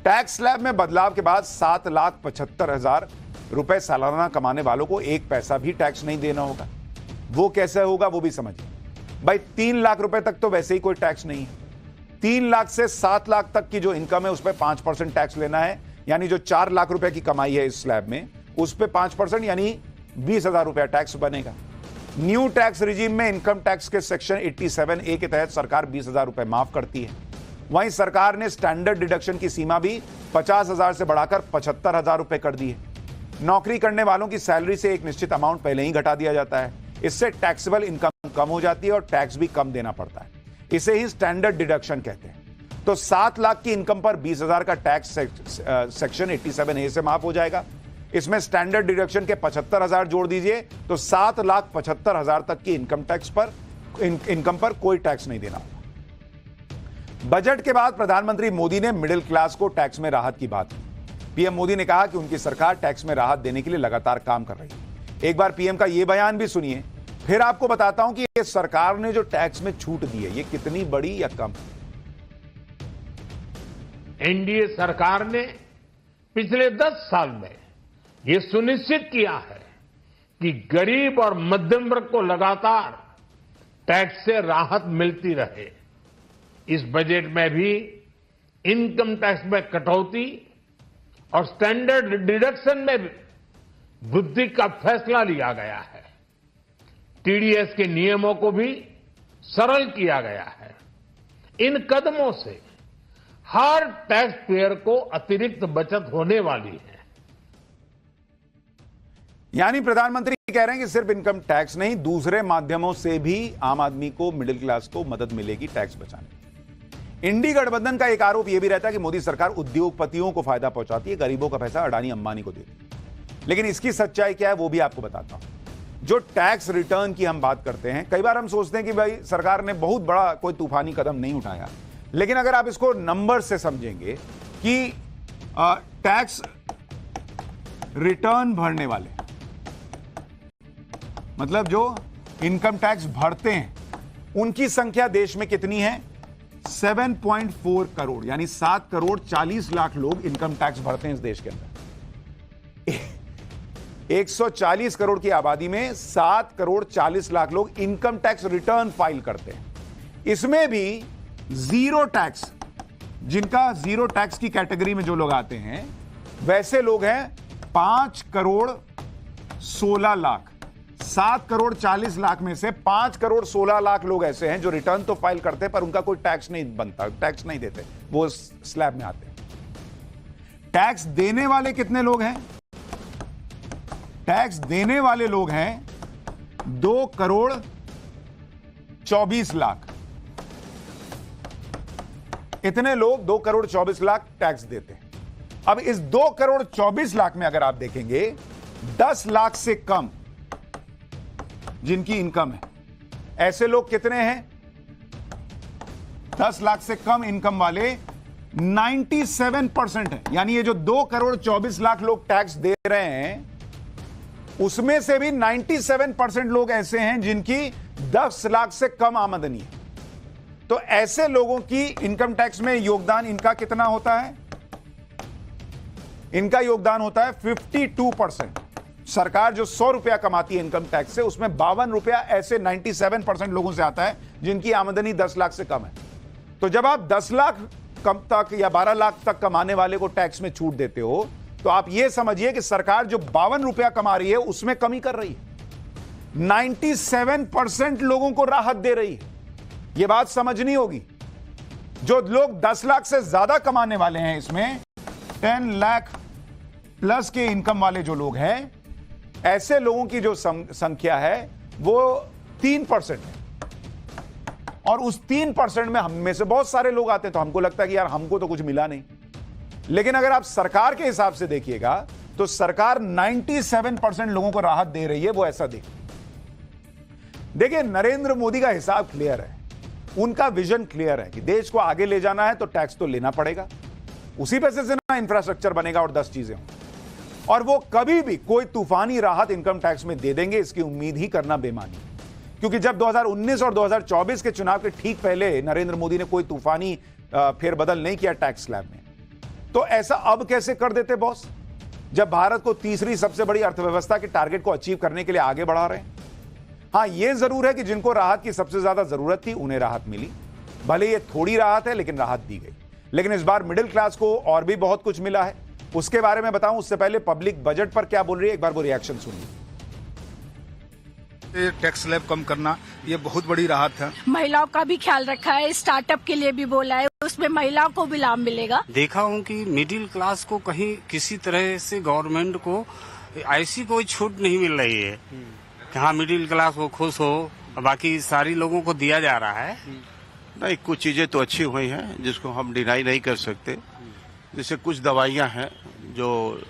Speaker 1: टैक्स स्लैब में बदलाव के बाद 7,75,000 रुपए सालाना कमाने वालों को 1 पैसा भी टैक्स नहीं देना होगा। वो कैसे होगा वो भी समझिए भाई। 3 लाख रुपए तक तो वैसे ही कोई टैक्स नहीं है। 3 लाख से 7 लाख तक की जो इनकम है उस पर 5% टैक्स लेना है, यानी जो 4 लाख रुपए की कमाई है इस स्लैब में उस पर 5% यानी 20,000 रुपया टैक्स बनेगा। न्यू टैक्स रिजीम में इनकम टैक्स के सेक्शन 87A के तहत सरकार 20,000 रुपए माफ करती है। वहीं सरकार ने स्टैंडर्ड डिडक्शन की सीमा भी 50,000 से बढ़ाकर 75,000 रुपए कर दी है। नौकरी करने वालों की सैलरी से एक निश्चित अमाउंट पहले ही घटा दिया जाता है, इससे टैक्सेबल इनकम कम हो जाती है और टैक्स भी कम देना पड़ता है। इसे ही स्टैंडर्ड डिडक्शन कहते हैं। तो 7 लाख की इनकम पर 20,000 का टैक्स सेक्शन 87A से माफ हो जाएगा। इसमें स्टैंडर्ड डिडक्शन के 75,000 जोड़ दीजिए तो 7,75,000 तक की इनकम टैक्स पर इनकम पर कोई टैक्स नहीं देना होगा। बजट के बाद प्रधानमंत्री मोदी ने मिडिल क्लास को टैक्स में राहत की बात की। पीएम मोदी ने कहा कि उनकी सरकार टैक्स में राहत देने के लिए लगातार काम कर रही है। एक बार पीएम का यह बयान भी सुनिए, फिर आपको बताता हूं कि ये सरकार ने जो टैक्स में छूट दी है ये कितनी बड़ी या कम।
Speaker 2: एनडीए सरकार ने पिछले 10 साल में ये सुनिश्चित किया है कि गरीब और मध्यम वर्ग को लगातार टैक्स से राहत मिलती रहे। इस बजट में भी इनकम टैक्स में कटौती और स्टैंडर्ड डिडक्शन में वृद्धि का फैसला लिया गया है। टीडीएस के नियमों को भी सरल किया गया है। इन कदमों से हर टैक्स पेयर को अतिरिक्त बचत होने वाली है।
Speaker 1: यानी प्रधानमंत्री कह रहे हैं कि सिर्फ इनकम टैक्स नहीं, दूसरे माध्यमों से भी आम आदमी को, मिडिल क्लास को मदद मिलेगी टैक्स बचाने। इंडी गठबंधन का एक आरोप यह भी रहता है कि मोदी सरकार उद्योगपतियों को फायदा पहुंचाती है, गरीबों का पैसा अडानी अंबानी को देती है। लेकिन इसकी सच्चाई क्या है वो भी आपको बताता हूं। जो टैक्स रिटर्न की हम बात करते हैं, कई बार हम सोचते हैं कि भाई सरकार ने बहुत बड़ा कोई तूफानी कदम नहीं उठाया, लेकिन अगर आप इसको नंबर से समझेंगे कि टैक्स रिटर्न भरने वाले, मतलब जो इनकम टैक्स भरते हैं, उनकी संख्या देश में कितनी है? 7.4 करोड़, यानी 7 करोड़ 40 लाख लोग इनकम टैक्स भरते हैं इस देश के अंदर। 140 करोड़ की आबादी में 7 करोड़ 40 लाख लोग इनकम टैक्स रिटर्न फाइल करते हैं। इसमें भी जीरो टैक्स, जिनका जीरो टैक्स की कैटेगरी में जो लोग आते हैं, वैसे लोग हैं 5 करोड़ 16 लाख। 7 करोड़ 40 लाख में से 5 करोड़ 16 लाख लोग ऐसे हैं जो रिटर्न तो फाइल करते हैं पर उनका कोई टैक्स नहीं बनता, टैक्स नहीं देते, वो स्लैब में आते हैं। टैक्स देने वाले कितने लोग हैं? टैक्स देने वाले लोग हैं 2 करोड़ 24 लाख। इतने लोग 2 करोड़ 24 लाख टैक्स देते हैं। अब इस 2 करोड़ 24 लाख में अगर आप देखेंगे 10 लाख से कम जिनकी इनकम है, ऐसे लोग कितने हैं? 10 लाख से कम इनकम वाले 97% है। यानी ये जो 2 करोड़ 24 लाख लोग टैक्स दे रहे हैं, उसमें से भी 97% लोग ऐसे हैं जिनकी 10 लाख से कम आमदनी है। तो ऐसे लोगों की इनकम टैक्स में योगदान इनका कितना होता है? इनका योगदान होता है 52%। सरकार जो 100 रुपया कमाती है इनकम टैक्स से, उसमें 52 रुपया ऐसे 97% लोगों से आता है जिनकी आमदनी 10 लाख से कम है। तो जब आप 10 लाख कम तक या 12 लाख तक कमाने वाले को टैक्स में छूट देते हो, तो आप यह समझिए कि सरकार जो 52 रुपया कमा रही है उसमें कमी कर रही है, 97% लोगों को राहत दे रही है। यह बात समझनी होगी। जो लोग 10 लाख से ज्यादा कमाने वाले हैं, इसमें 10 लाख प्लस के इनकम वाले जो लोग हैं, ऐसे लोगों की जो संख्या है वो 3% है। और उस 3% में हम में से बहुत सारे लोग आते हैं, तो हमको लगता है कि यार हमको तो कुछ मिला नहीं। लेकिन अगर आप सरकार के हिसाब से देखिएगा तो सरकार 97% लोगों को राहत दे रही है। वो ऐसा देखिए, नरेंद्र मोदी का हिसाब क्लियर है, उनका विजन क्लियर है कि देश को आगे ले जाना है तो टैक्स तो लेना पड़ेगा, उसी पैसे से ना इंफ्रास्ट्रक्चर बनेगा और 10 चीजें होंगी। और वो कभी भी कोई तूफानी राहत इनकम टैक्स में दे देंगे, इसकी उम्मीद ही करना बेमानी है। क्योंकि जब 2019 और 2024 के चुनाव के ठीक पहले नरेंद्र मोदी ने कोई तूफानी फेरबदल नहीं किया टैक्स स्लैब में, तो ऐसा अब कैसे कर देते बॉस, जब भारत को तीसरी सबसे बड़ी अर्थव्यवस्था के टारगेट को अचीव करने के लिए आगे बढ़ा रहे हैं। हां, यह जरूर है कि जिनको राहत की सबसे ज्यादा जरूरत थी उन्हें राहत मिली, भले ये थोड़ी राहत है लेकिन राहत दी गई। लेकिन इस बार मिडिल क्लास को और भी बहुत कुछ मिला है, उसके बारे में बताऊं उससे पहले पब्लिक बजट पर क्या बोल रही है, एक बार वो रिएक्शन सुनिए।
Speaker 9: टैक्स स्लैब कम करना ये बहुत बड़ी राहत है।
Speaker 10: महिलाओं का भी ख्याल रखा है, स्टार्टअप के लिए भी बोला है, उसमें महिलाओं को भी लाभ मिलेगा।
Speaker 11: देखा हूँ कि मिडिल क्लास को कहीं किसी तरह से गवर्नमेंट को ऐसी कोई छूट नहीं मिल रही है कि हाँ मिडिल क्लास को खुश हो, बाकी सारी लोगों को दिया जा रहा है।
Speaker 12: नहीं, कुछ चीजें तो अच्छी हुई हैं जिसको हम डिनाई नहीं कर सकते। जैसे कुछ दवाइयां हैं जो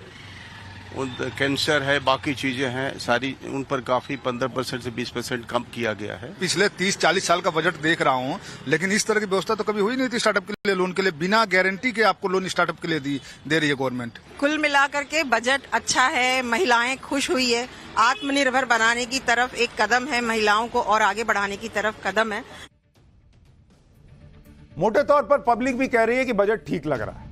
Speaker 12: कैंसर है, बाकी चीजें हैं सारी, उन पर काफी 15% से 20% कम किया गया है।
Speaker 9: पिछले 30-40 साल का बजट देख रहा हूँ, लेकिन इस तरह की व्यवस्था तो कभी हुई नहीं थी स्टार्टअप के लिए लोन के लिए। बिना गारंटी के आपको लोन स्टार्टअप के लिए दे रही है गवर्नमेंट।
Speaker 13: कुल मिलाकर के बजट अच्छा है, महिलाएं खुश हुई है, आत्मनिर्भर बनाने की तरफ एक कदम है, महिलाओं को और आगे बढ़ाने की तरफ कदम है।
Speaker 1: मोटे तौर पर पब्लिक भी कह रही है कि बजट ठीक लग रहा है।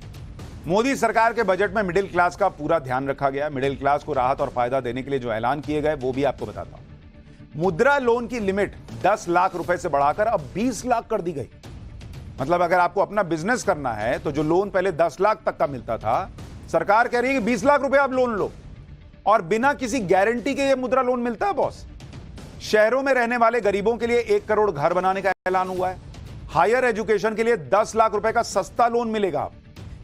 Speaker 1: मोदी सरकार के बजट में मिडिल क्लास का पूरा ध्यान रखा गया। मिडिल क्लास को राहत और फायदा देने के लिए जो ऐलान किए गए वो भी आपको बताता हूं। मुद्रा लोन की लिमिट 10 लाख रुपए से बढ़ाकर अब 20 लाख कर दी गई। मतलब अगर आपको अपना बिजनेस करना है तो जो लोन पहले 10 लाख तक का मिलता था, सरकार कह रही है कि 20 लाख रुपए आप लोन लो और बिना किसी गारंटी के ये मुद्रा लोन मिलता है बॉस। शहरों में रहने वाले गरीबों के लिए 1 करोड़ घर बनाने का ऐलान हुआ है। हायर एजुकेशन के लिए 10 लाख रुपए का सस्ता लोन मिलेगा।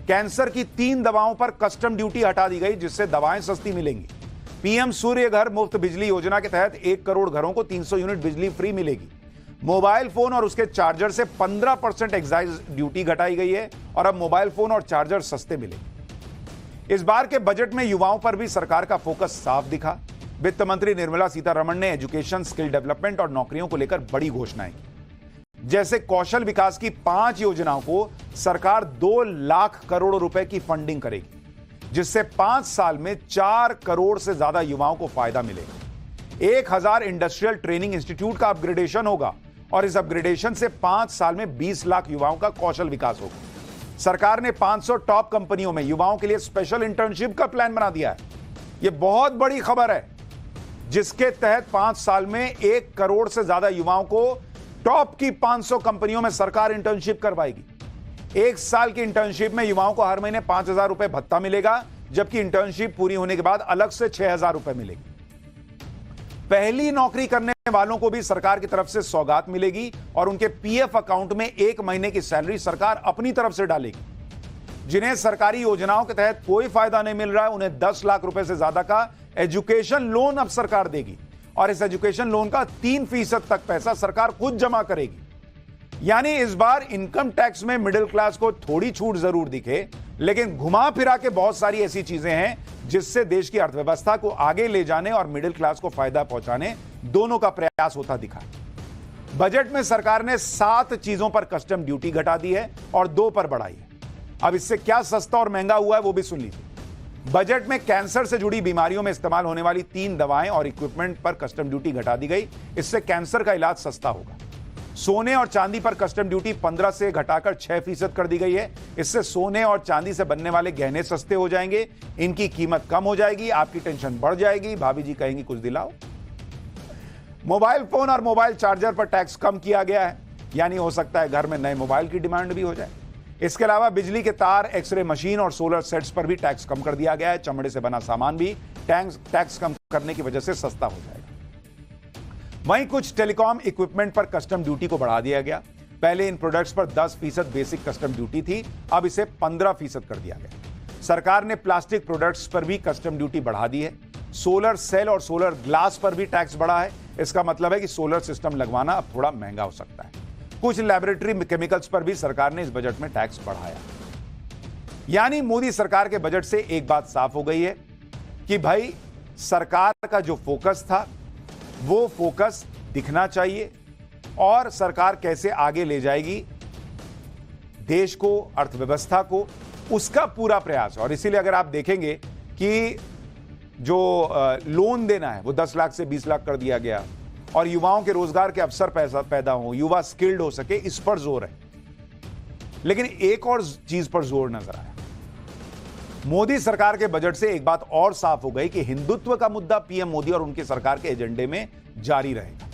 Speaker 1: कैंसर की 3 दवाओं पर कस्टम ड्यूटी हटा दी गई, जिससे दवाएं सस्ती मिलेंगी। पीएम सूर्य घर मुफ्त बिजली योजना के तहत 1 करोड़ घरों को 300 यूनिट बिजली फ्री मिलेगी। मोबाइल फोन और उसके चार्जर से 15% एक्साइज ड्यूटी घटाई गई है और अब मोबाइल फोन और चार्जर सस्ते मिलेंगे। इस बार के बजट में युवाओं पर भी सरकार का फोकस साफ दिखा। वित्त मंत्री निर्मला सीतारमण ने एजुकेशन, स्किल डेवलपमेंट और नौकरियों को लेकर बड़ी घोषणाएं की। जैसे कौशल विकास की 5 योजनाओं को सरकार 2 लाख करोड़ रुपए की फंडिंग करेगी, जिससे 5 साल में 4 करोड़ से ज्यादा युवाओं को फायदा मिलेगा। 1000 इंडस्ट्रियल ट्रेनिंग इंस्टीट्यूट का अपग्रेडेशन होगा और इस अपग्रेडेशन से 5 साल में 20 लाख युवाओं का कौशल विकास होगा। सरकार ने 500 टॉप कंपनियों में युवाओं के लिए स्पेशल इंटर्नशिप का प्लान बना दिया है। यह बहुत बड़ी खबर है, जिसके तहत 5 साल में 1 करोड़ से ज्यादा युवाओं को टॉप की 500 कंपनियों में सरकार इंटर्नशिप करवाएगी। 1 साल की इंटर्नशिप में युवाओं को हर महीने 5,000 रुपए भत्ता मिलेगा, जबकि इंटर्नशिप पूरी होने के बाद अलग से 6,000 रुपए मिलेगी। पहली नौकरी करने वालों को भी सरकार की तरफ से सौगात मिलेगी और उनके पीएफ अकाउंट में 1 महीने की सैलरी सरकार अपनी तरफ से डालेगी। जिन्हें सरकारी योजनाओं के तहत कोई फायदा नहीं मिल रहा है, उन्हें 10 लाख रुपए से ज्यादा का एजुकेशन लोन अब सरकार देगी और इस एजुकेशन लोन का 3% तक पैसा सरकार खुद जमा करेगी। यानी इस बार इनकम टैक्स में मिडिल क्लास को थोड़ी छूट जरूर दिखे, लेकिन घुमा फिरा के बहुत सारी ऐसी चीजें हैं जिससे देश की अर्थव्यवस्था को आगे ले जाने और मिडिल क्लास को फायदा पहुंचाने दोनों का प्रयास होता दिखा। बजट में सरकार ने 7 चीजों पर कस्टम ड्यूटी घटा दी है और 2 पर बढ़ाई है। अब इससे क्या सस्ता और महंगा हुआ है वो भी सुन लीजिए। बजट में कैंसर से जुड़ी बीमारियों में इस्तेमाल होने वाली 3 दवाएं और इक्विपमेंट पर कस्टम ड्यूटी घटा दी गई। इससे कैंसर का इलाज सस्ता होगा। सोने और चांदी पर कस्टम ड्यूटी 15 से घटाकर 6% कर दी गई है। इससे सोने और चांदी से बनने वाले गहने सस्ते हो जाएंगे, इनकी कीमत कम हो जाएगी, आपकी टेंशन बढ़ जाएगी, भाभी जी कहेंगी कुछ दिलाओ। मोबाइल फोन और मोबाइल चार्जर पर टैक्स कम किया गया है, यानी हो सकता है घर में नए मोबाइल की डिमांड भी हो जाए। इसके अलावा बिजली के तार, एक्सरे मशीन और सोलर सेट्स पर भी टैक्स कम कर दिया गया है। चमड़े से बना सामान भी टैक्स कम करने की वजह से सस्ता हो जाएगा। वहीं कुछ टेलीकॉम इक्विपमेंट पर कस्टम ड्यूटी को बढ़ा दिया गया। पहले इन प्रोडक्ट्स पर 10% बेसिक कस्टम ड्यूटी थी, अब इसे 15% कर दिया गया। सरकार ने प्लास्टिक प्रोडक्ट्स पर भी कस्टम ड्यूटी बढ़ा दी है। सोलर सेल और सोलर ग्लास पर भी टैक्स बढ़ा है। इसका मतलब है कि सोलर सिस्टम लगवाना अब थोड़ा महंगा हो सकता है। कुछ लैबोरेटरी केमिकल्स पर भी सरकार ने इस बजट में टैक्स बढ़ाया। यानी मोदी सरकार के बजट से एक बात साफ हो गई है कि भाई सरकार का जो फोकस था वो फोकस दिखना चाहिए और सरकार कैसे आगे ले जाएगी देश को, अर्थव्यवस्था को, उसका पूरा प्रयास। और इसीलिए अगर आप देखेंगे कि जो लोन देना है वो 10 लाख से 20 लाख कर दिया गया और युवाओं के रोजगार के अवसर पैदा हो, युवा स्किल्ड हो सके, इस पर जोर है। लेकिन एक और चीज पर जोर नजर आया। मोदी सरकार के बजट से एक बात और साफ हो गई कि हिंदुत्व का मुद्दा पीएम मोदी और उनकी सरकार के एजेंडे में जारी रहेगा।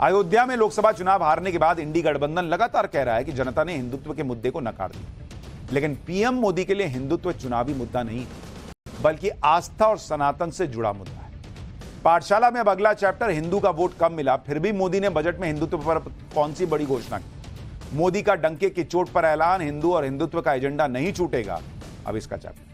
Speaker 1: अयोध्या में लोकसभा चुनाव हारने के बाद इंडी गठबंधन लगातार कह रहा है कि जनता ने हिंदुत्व के मुद्दे को नकार दिया, लेकिन पीएम मोदी के लिए हिंदुत्व चुनावी मुद्दा नहीं, बल्कि आस्था और सनातन से जुड़ा मुद्दा है। पाठशाला में अब अगला चैप्टर हिंदू का वोट कम मिला, फिर भी मोदी ने बजट में हिंदुत्व पर कौन सी बड़ी घोषणा की। मोदी का डंके की चोट पर ऐलान, हिंदू और हिंदुत्व का एजेंडा नहीं छूटेगा। अब इसका चैप्टर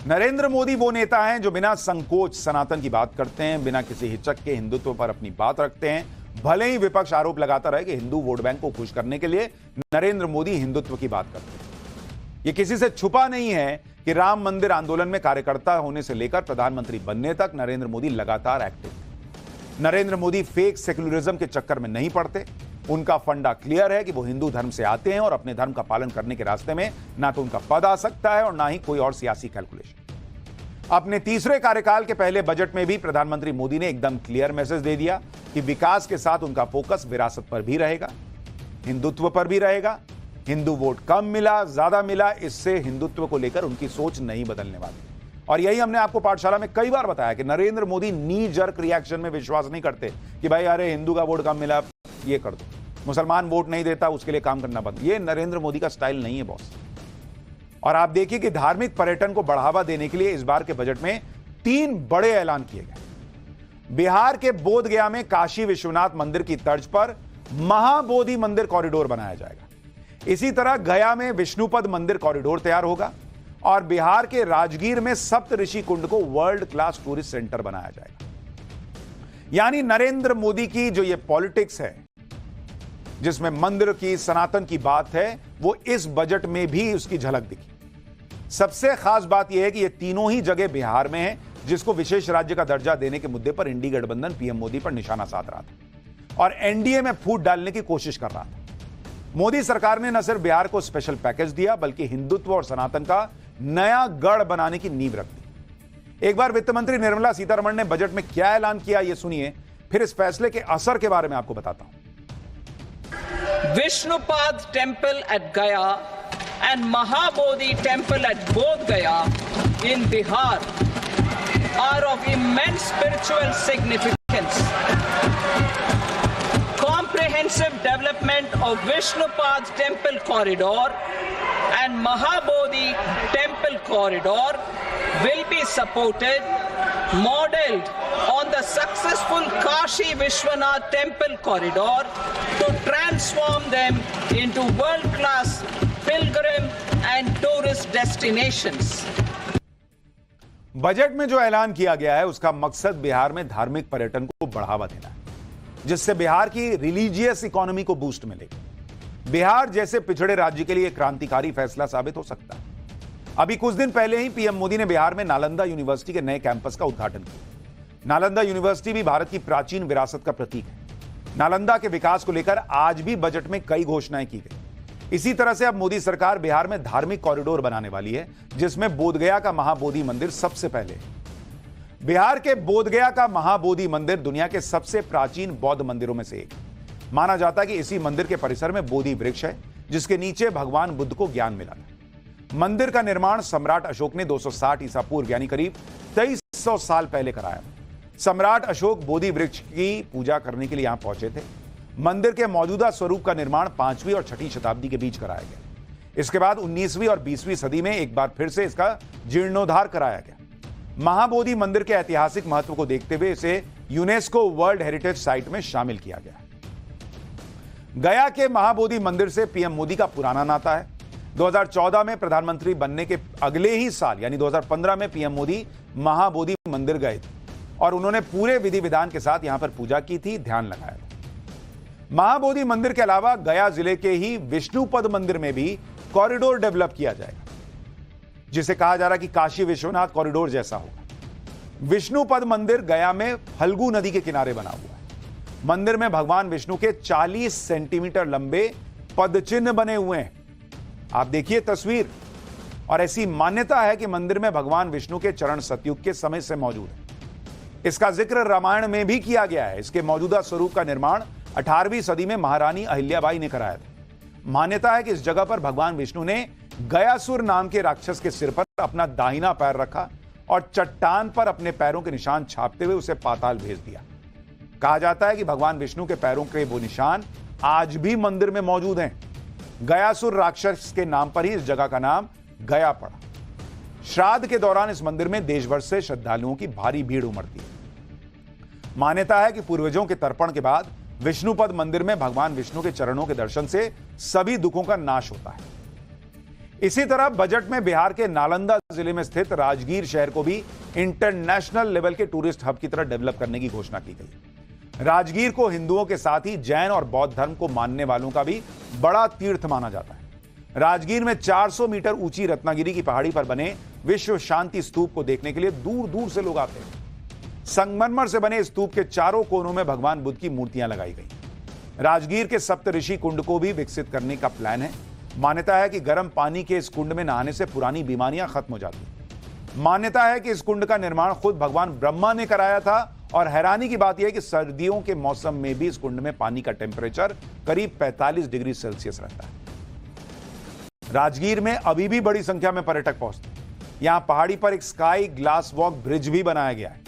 Speaker 1: नरेंद्र मोदी वो नेता हैं जो बिना संकोच सनातन की बात करते हैं, बिना किसी हिचक के हिंदुत्व पर अपनी बात रखते हैं, भले ही विपक्ष आरोप लगाता रहे कि हिंदू वोट बैंक को खुश करने के लिए नरेंद्र मोदी हिंदुत्व की बात करते हैं। यह किसी से छुपा नहीं है कि राम मंदिर आंदोलन में कार्यकर्ता होने से लेकर प्रधानमंत्री बनने तक नरेंद्र मोदी लगातार एक्टिव थे। नरेंद्र मोदी फेक सेक्युलरिज्म के चक्कर में नहीं पड़ते। उनका फंडा क्लियर है कि वो हिंदू धर्म से आते हैं और अपने धर्म का पालन करने के रास्ते में ना तो उनका पद आ सकता है और ना ही कोई और सियासी कैलकुलेशन। अपने तीसरे कार्यकाल के पहले बजट में भी प्रधानमंत्री मोदी ने एकदम क्लियर मैसेज दे दिया कि विकास के साथ उनका फोकस विरासत पर भी रहेगा, हिंदुत्व पर भी रहेगा। हिंदू वोट कम मिला ज्यादा मिला, इससे हिंदुत्व को लेकर उनकी सोच नहीं बदलने वाली। और यही हमने आपको पाठशाला में कई बार बताया कि नरेंद्र मोदी नी जर्क रिएक्शन में विश्वास नहीं करते कि भाई अरे हिंदू का वोट कम मिला ये कर दो, मुसलमान वोट नहीं देता उसके लिए काम करना बंद। ये नरेंद्र मोदी का स्टाइल नहीं है बॉस। और आप देखिए कि धार्मिक पर्यटन को बढ़ावा देने के लिए इस बार के बजट में 3 बड़े ऐलान किए गए। बिहार के बोधगया में काशी विश्वनाथ मंदिर की तर्ज पर महाबोधि मंदिर कॉरिडोर बनाया जाएगा। इसी तरह गया में विष्णुपद मंदिर कॉरिडोर तैयार होगा और बिहार के राजगीर में सप्तऋषि कुंड को वर्ल्ड क्लास टूरिस्ट सेंटर बनाया जाएगा। यानी नरेंद्र मोदी की जो ये पॉलिटिक्स है, जिसमें मंदिर की सनातन की बात है, वो इस बजट में भी उसकी झलक दिखी। सबसे खास बात यह है कि ये तीनों ही जगह बिहार में है, जिसको विशेष राज्य का दर्जा देने के मुद्दे पर इंडी गठबंधन पीएम मोदी पर निशाना साध रहा था और एनडीए में फूट डालने की कोशिश कर रहा था। मोदी सरकार ने न सिर्फ बिहार को स्पेशल पैकेज दिया, बल्कि हिंदुत्व और सनातन का नया गढ़ बनाने की नींव रख दी। एक बार वित्त मंत्री निर्मला सीतारमण ने बजट में क्या ऐलान किया, यह सुनिए, फिर इस फैसले के असर के बारे में आपको बताता हूं।
Speaker 14: विष्णुपाद टेम्पल एट गया and Mahabodhi temple at Bodh Gaya in Bihar are of immense spiritual significance. Comprehensive development of Vishnupad temple corridor and Mahabodhi temple corridor will be supported, modeled on the successful Kashi Vishwanath temple corridor to transform them into world-class pilgrim and tourist destinations.
Speaker 1: Budget में जो ऐलान किया गया है उसका मकसद बिहार में धार्मिक पर्यटन को बढ़ावा देना है, जिससे बिहार की रिलीजियस इकोनॉमी को बूस्ट मिलेगा। बिहार जैसे पिछड़े राज्य के लिए क्रांतिकारी फैसला साबित हो सकता है। अभी कुछ दिन पहले ही पीएम मोदी ने बिहार में नालंदा यूनिवर्सिटी के नए कैंपस का उद्घाटन किया। नालंदा यूनिवर्सिटी भी भारत की प्राचीन विरासत का प्रतीक है। नालंदा के विकास को लेकर आज भी बजट में कई घोषणाएं की गई। इसी तरह से अब मोदी सरकार बिहार में धार्मिक कॉरिडोर बनाने वाली है, जिसमें बोधगया का महाबोधि मंदिर सबसे पहले है। बिहार के बोधगया का महाबोधि मंदिर दुनिया के सबसे प्राचीन बौद्ध मंदिरों में से एक है। माना जाता है कि इसी मंदिर के परिसर में बोधि वृक्ष है, जिसके नीचे भगवान बुद्ध को ज्ञान मिला था। मंदिर का निर्माण सम्राट अशोक ने 260 ईसा पूर्व यानी करीब 2300 साल पहले कराया। सम्राट अशोक बोधि वृक्ष की पूजा करने के लिए यहां पहुंचे थे। मंदिर के मौजूदा स्वरूप का निर्माण 5वीं और 6वीं शताब्दी के बीच कराया गया। इसके बाद 19वीं और 20वीं सदी में एक बार फिर से इसका जीर्णोद्धार कराया गया। महाबोधि मंदिर के ऐतिहासिक महत्व को देखते हुए इसे यूनेस्को वर्ल्ड हेरिटेज साइट में शामिल किया गया। गया के महाबोधि मंदिर से पीएम मोदी का पुराना नाता है। 2014 में प्रधानमंत्री बनने के अगले ही साल यानी 2015 में पीएम मोदी महाबोधि मंदिर गए थे और उन्होंने पूरे विधि विधान के साथ यहां पर पूजा की थी, ध्यान लगाया था। महाबोधि मंदिर के अलावा गया जिले के ही विष्णुपद मंदिर में भी कॉरिडोर डेवलप किया जाएगा, जिसे कहा जा रहा है कि काशी विश्वनाथ कॉरिडोर जैसा होगा। विष्णुपद मंदिर गया में फल्गु नदी के किनारे बना हुआ है। मंदिर में भगवान विष्णु के 40 सेंटीमीटर लंबे पदचिन्ह बने हुए हैं। आप देखिए तस्वीर। और ऐसी मान्यता है कि मंदिर में भगवान विष्णु के चरण सतयुग के समय से मौजूद है। इसका जिक्र रामायण में भी किया गया है। इसके मौजूदा स्वरूप का निर्माण 18वीं सदी में महारानी अहिल्याबाई ने कराया था। मान्यता है कि इस जगह पर भगवान विष्णु ने गयासुर नाम के राक्षस के सिर पर अपना दाहिना पैर रखा और चट्टान पर अपने पैरों के निशान छापते हुए उसे पाताल भेज दिया। कहा जाता है कि भगवान विष्णु के पैरों के वो निशान आज भी मंदिर में मौजूद हैं। गयासुर राक्षस के नाम पर ही इस जगह का नाम गया पड़ा। श्राद्ध के दौरान इस मंदिर में देश भर से श्रद्धालुओं की भारी भीड़ उमड़ती है। मान्यता है कि पूर्वजों के तर्पण के बाद विष्णुपद मंदिर में भगवान विष्णु के चरणों के दर्शन से सभी दुखों का नाश होता है। इसी तरह बजट में बिहार के नालंदा जिले में स्थित राजगीर शहर को भी इंटरनेशनल लेवल के टूरिस्ट हब की तरह डेवलप करने की घोषणा की गई। राजगीर को हिंदुओं के साथ ही जैन और बौद्ध धर्म को मानने वालों का भी बड़ा तीर्थ माना जाता है। राजगीर में 400 मीटर ऊंची रत्नागिरी की पहाड़ी पर बने विश्व शांति स्तूप को देखने के लिए दूर दूर से लोग आते हैं। संगमरमर से बने स्तूप के चारों कोनों में भगवान बुद्ध की मूर्तियां लगाई गई। राजगीर के सप्तऋषि कुंड को भी विकसित करने का प्लान है। मान्यता है कि गर्म पानी के इस कुंड में नहाने से पुरानी बीमारियां खत्म हो जाती हैं। मान्यता है कि इस कुंड का निर्माण खुद भगवान ब्रह्मा ने कराया था और हैरानी की बात यह है कि सर्दियों के मौसम में भी इस कुंड में पानी का टेम्परेचर करीब 45 डिग्री सेल्सियस रहता है। राजगीर में अभी भी बड़ी संख्या में पर्यटक पहुंचते हैं। यहां पहाड़ी पर एक स्काई ग्लास वॉक ब्रिज भी बनाया गया है।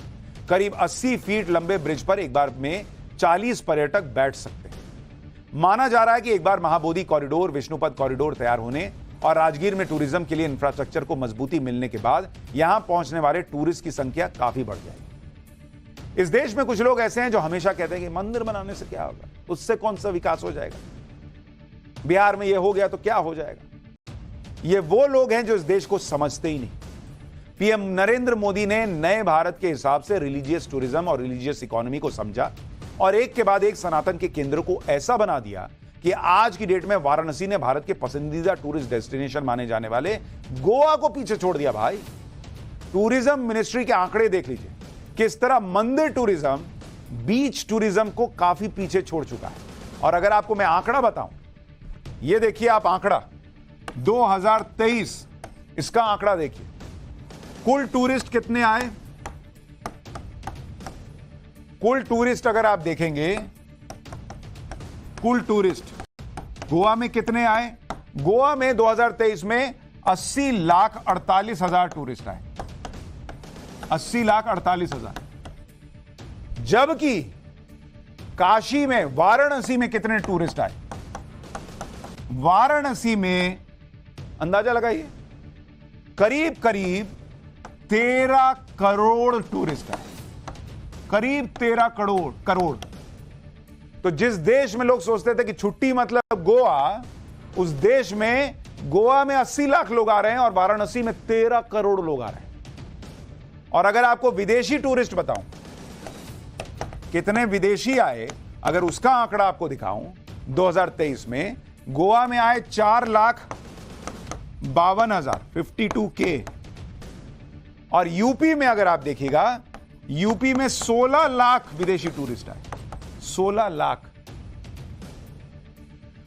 Speaker 1: करीब 80 फीट लंबे ब्रिज पर एक बार में 40 पर्यटक बैठ सकते हैं। माना जा रहा है कि एक बार महाबोधि कॉरिडोर, विष्णुपद कॉरिडोर तैयार होने और राजगीर में टूरिज्म के लिए इंफ्रास्ट्रक्चर को मजबूती मिलने के बाद यहां पहुंचने वाले टूरिस्ट की संख्या काफी बढ़ जाएगी। इस देश में कुछ लोग ऐसे हैं जो हमेशा कहते हैं कि मंदिर बनाने से क्या होगा, उससे कौन सा विकास हो जाएगा, बिहार में यह हो गया तो क्या हो जाएगा। ये वो लोग हैं जो इस देश को समझते ही नहीं। पीएम नरेंद्र मोदी ने नए भारत के हिसाब से रिलीजियस टूरिज्म और रिलीजियस इकोनॉमी को समझा और एक के बाद एक सनातन के केंद्र को ऐसा बना दिया कि आज की डेट में वाराणसी ने भारत के पसंदीदा टूरिस्ट डेस्टिनेशन माने जाने वाले गोवा को पीछे छोड़ दिया। भाई, टूरिज्म मिनिस्ट्री के आंकड़े देख लीजिए, किस तरह मंदिर टूरिज्म, बीच टूरिज्म को काफी पीछे छोड़ चुका है। और अगर आपको मैं आंकड़ा बताऊं, ये देखिए आप आंकड़ा 2023, इसका आंकड़ा देखिए, कुल टूरिस्ट कितने आए। कुल टूरिस्ट अगर आप देखेंगे, कुल टूरिस्ट गोवा में कितने आए। गोवा में 2023 में 80,48,000 टूरिस्ट आए, 80,48,000। जबकि काशी में, वाराणसी में कितने टूरिस्ट आए। वाराणसी में अंदाजा लगाइए, करीब करीब 13 करोड़ टूरिस्ट आए, करीब 13 करोड़। तो जिस देश में लोग सोचते थे कि छुट्टी मतलब गोवा, उस देश में गोवा में 80 लाख लोग आ रहे हैं और वाराणसी में 13 करोड़ लोग आ रहे हैं। और अगर आपको विदेशी टूरिस्ट बताऊं कितने विदेशी आए, अगर उसका आंकड़ा आपको दिखाऊं, 2023 में गोवा में आए 4,52,000, 52K। और यूपी में अगर आप देखिएगा, यूपी में 16 लाख विदेशी टूरिस्ट आए, 16 लाख।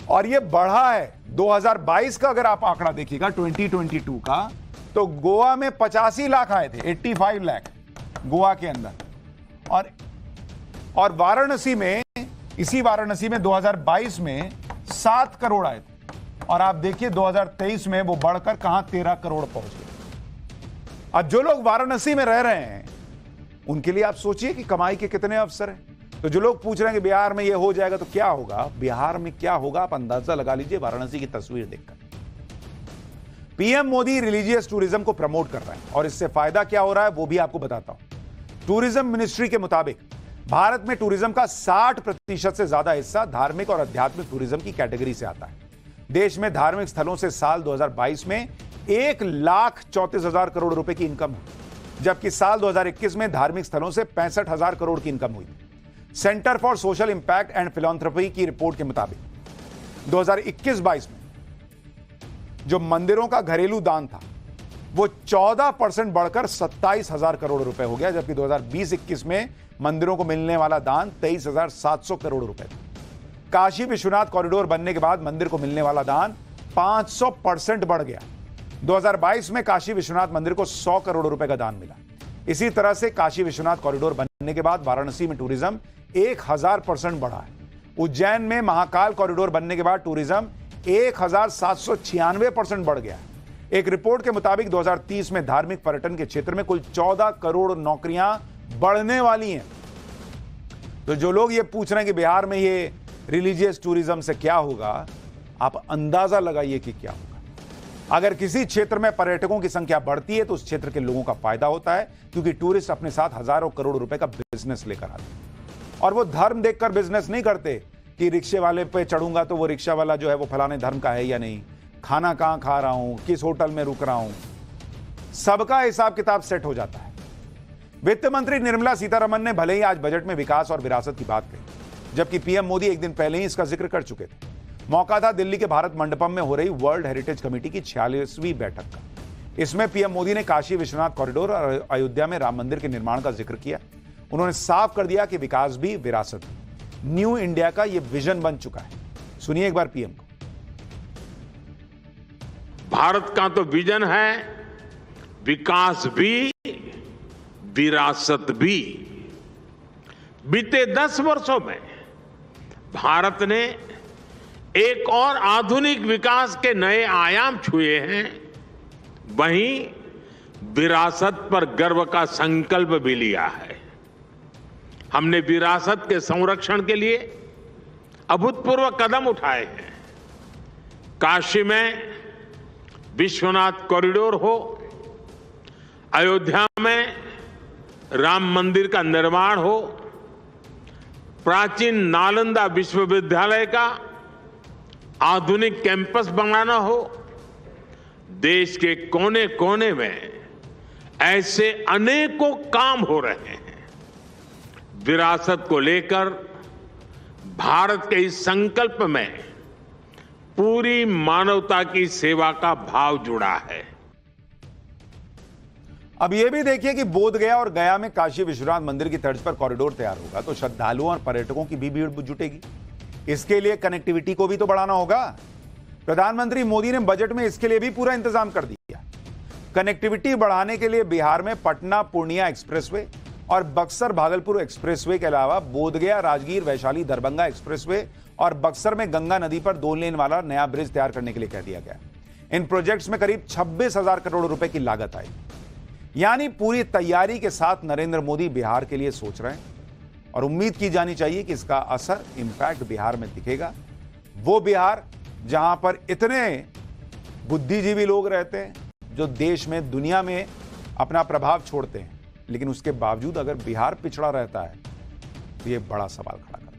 Speaker 1: और ये बढ़ा है। 2022 का अगर आप आंकड़ा देखिएगा, 2022 का, तो गोवा में 85 लाख आए थे, 85 लाख गोवा के अंदर। और वाराणसी में, इसी वाराणसी में 2022 में 7 करोड़ आए थे। और आप देखिए 2023 में वो बढ़कर कहां 13 करोड़ पहुंच गए। अब जो लोग वाराणसी में रह रहे हैं उनके लिए आप सोचिए कि कमाई के कितने अवसर हैं। तो जो लोग पूछ रहे हैं कि बिहार में ये हो जाएगा तो क्या होगा, बिहार में क्या होगा आप अंदाजा लगा लीजिए वाराणसी की तस्वीर देखकर। पीएम मोदी रिलीजियस टूरिज्म को प्रमोट कर रहे हैं और इससे फायदा क्या हो रहा है वो भी आपको बताता हूं। टूरिज्म मिनिस्ट्री के मुताबिक भारत में टूरिज्म का 60% से ज्यादा हिस्सा धार्मिक और आध्यात्मिक टूरिज्म की कैटेगरी से आता है। देश में धार्मिक स्थलों से साल 2022 में 1,34,000 करोड़ रुपए की इनकम हुई, जबकि साल 2021 में धार्मिक स्थलों से 65,000 करोड़ की इनकम हुई। Centre for social impact and philanthropy की रिपोर्ट के मुताबिक 2021-22 में जो मंदिरों का घरेलू दान था वो 14% बढ़कर 27,000 करोड़ रुपए हो गया, जबकि 2020-21 में मंदिरों को मिलने वाला दान 23,700 करोड़ रुपए था। काशी विश्वनाथ कॉरिडोर बनने के बाद मंदिर को मिलने वाला दान 500% बढ़ गया। 2022 में काशी विश्वनाथ मंदिर को 100 करोड़ रुपए का दान मिला। इसी तरह से काशी विश्वनाथ कॉरिडोर बनने के बाद वाराणसी में टूरिज्म 1000% बढ़ा है। उज्जैन में महाकाल कॉरिडोर बनने के बाद टूरिज्म 1796% बढ़ गया। एक रिपोर्ट के मुताबिक 2030 में धार्मिक पर्यटन के क्षेत्र में कुल 14 करोड़ नौकरियां बढ़ने वाली हैं। तो जो लोग ये पूछ रहे हैं कि बिहार में ये रिलीजियस टूरिज्म से क्या होगा, आप अंदाजा लगाइए कि क्या होगा। अगर किसी क्षेत्र में पर्यटकों की संख्या बढ़ती है तो उस क्षेत्र के लोगों का फायदा होता है, क्योंकि टूरिस्ट अपने साथ हजारों करोड़ रुपए का बिजनेस लेकर आते हैं। और वो धर्म देखकर बिजनेस नहीं करते कि रिक्शे वाले पे चढ़ूंगा तो वो रिक्शा वाला जो है वो फलाने धर्म का है या नहीं, खाना कहां खा रहा हूं, किस होटल में रुक रहा हूं, सबका हिसाब किताब सेट हो जाता है। वित्त मंत्री निर्मला सीतारमण ने भले ही आज बजट में विकास और विरासत की बात कही, जबकि पीएम मोदी एक दिन पहले ही इसका जिक्र कर चुके थे। मौका था दिल्ली के भारत मंडपम में हो रही वर्ल्ड हेरिटेज कमेटी की 46वीं बैठक का। इसमें पीएम मोदी ने काशी विश्वनाथ कॉरिडोर और अयोध्या में राम मंदिर के निर्माण का जिक्र किया। उन्होंने साफ कर दिया कि विकास भी विरासत भी न्यू इंडिया का यह विजन बन चुका है। सुनिए एक बार पीएम को।
Speaker 2: भारत का तो विजन है, विकास भी विरासत भी। बीते 10 वर्षों में भारत ने एक और आधुनिक विकास के नए आयाम छुए हैं, वहीं विरासत पर गर्व का संकल्प भी लिया है। हमने विरासत के संरक्षण के लिए अभूतपूर्व कदम उठाए हैं। काशी में विश्वनाथ कॉरिडोर हो, अयोध्या में राम मंदिर का निर्माण हो, प्राचीन नालंदा विश्वविद्यालय का आधुनिक कैंपस बनाना हो, देश के कोने कोने में ऐसे अनेकों काम हो रहे हैं। विरासत को लेकर भारत के इस संकल्प में पूरी मानवता की सेवा का भाव जुड़ा है।
Speaker 1: अब यह भी देखिए कि बोध गया और गया में काशी विश्वनाथ मंदिर की तर्ज पर कॉरिडोर तैयार होगा तो श्रद्धालुओं और पर्यटकों की भी भीड़ जुटेगी। इसके लिए कनेक्टिविटी को भी तो बढ़ाना होगा। प्रधानमंत्री मोदी ने बजट में इसके लिए भी पूरा इंतजाम कर दिया। कनेक्टिविटी बढ़ाने के लिए बिहार में पटना पूर्णिया एक्सप्रेसवे और बक्सर भागलपुर एक्सप्रेसवे के अलावा बोधगया राजगीर वैशाली दरभंगा एक्सप्रेसवे और बक्सर में गंगा नदी पर 2 लेन वाला नया ब्रिज तैयार करने के लिए कह दिया गया। इन प्रोजेक्ट्स में करीब 26,000 करोड़ रुपए की लागत आई। यानी पूरी तैयारी के साथ नरेंद्र मोदी बिहार के लिए सोच रहे हैं और उम्मीद की जानी चाहिए कि इसका असर इंपैक्ट बिहार में दिखेगा। वो बिहार जहां पर इतने बुद्धिजीवी लोग रहते हैं जो देश में दुनिया में अपना प्रभाव छोड़ते हैं, लेकिन उसके बावजूद अगर बिहार पिछड़ा रहता है तो ये बड़ा सवाल खड़ा करता है।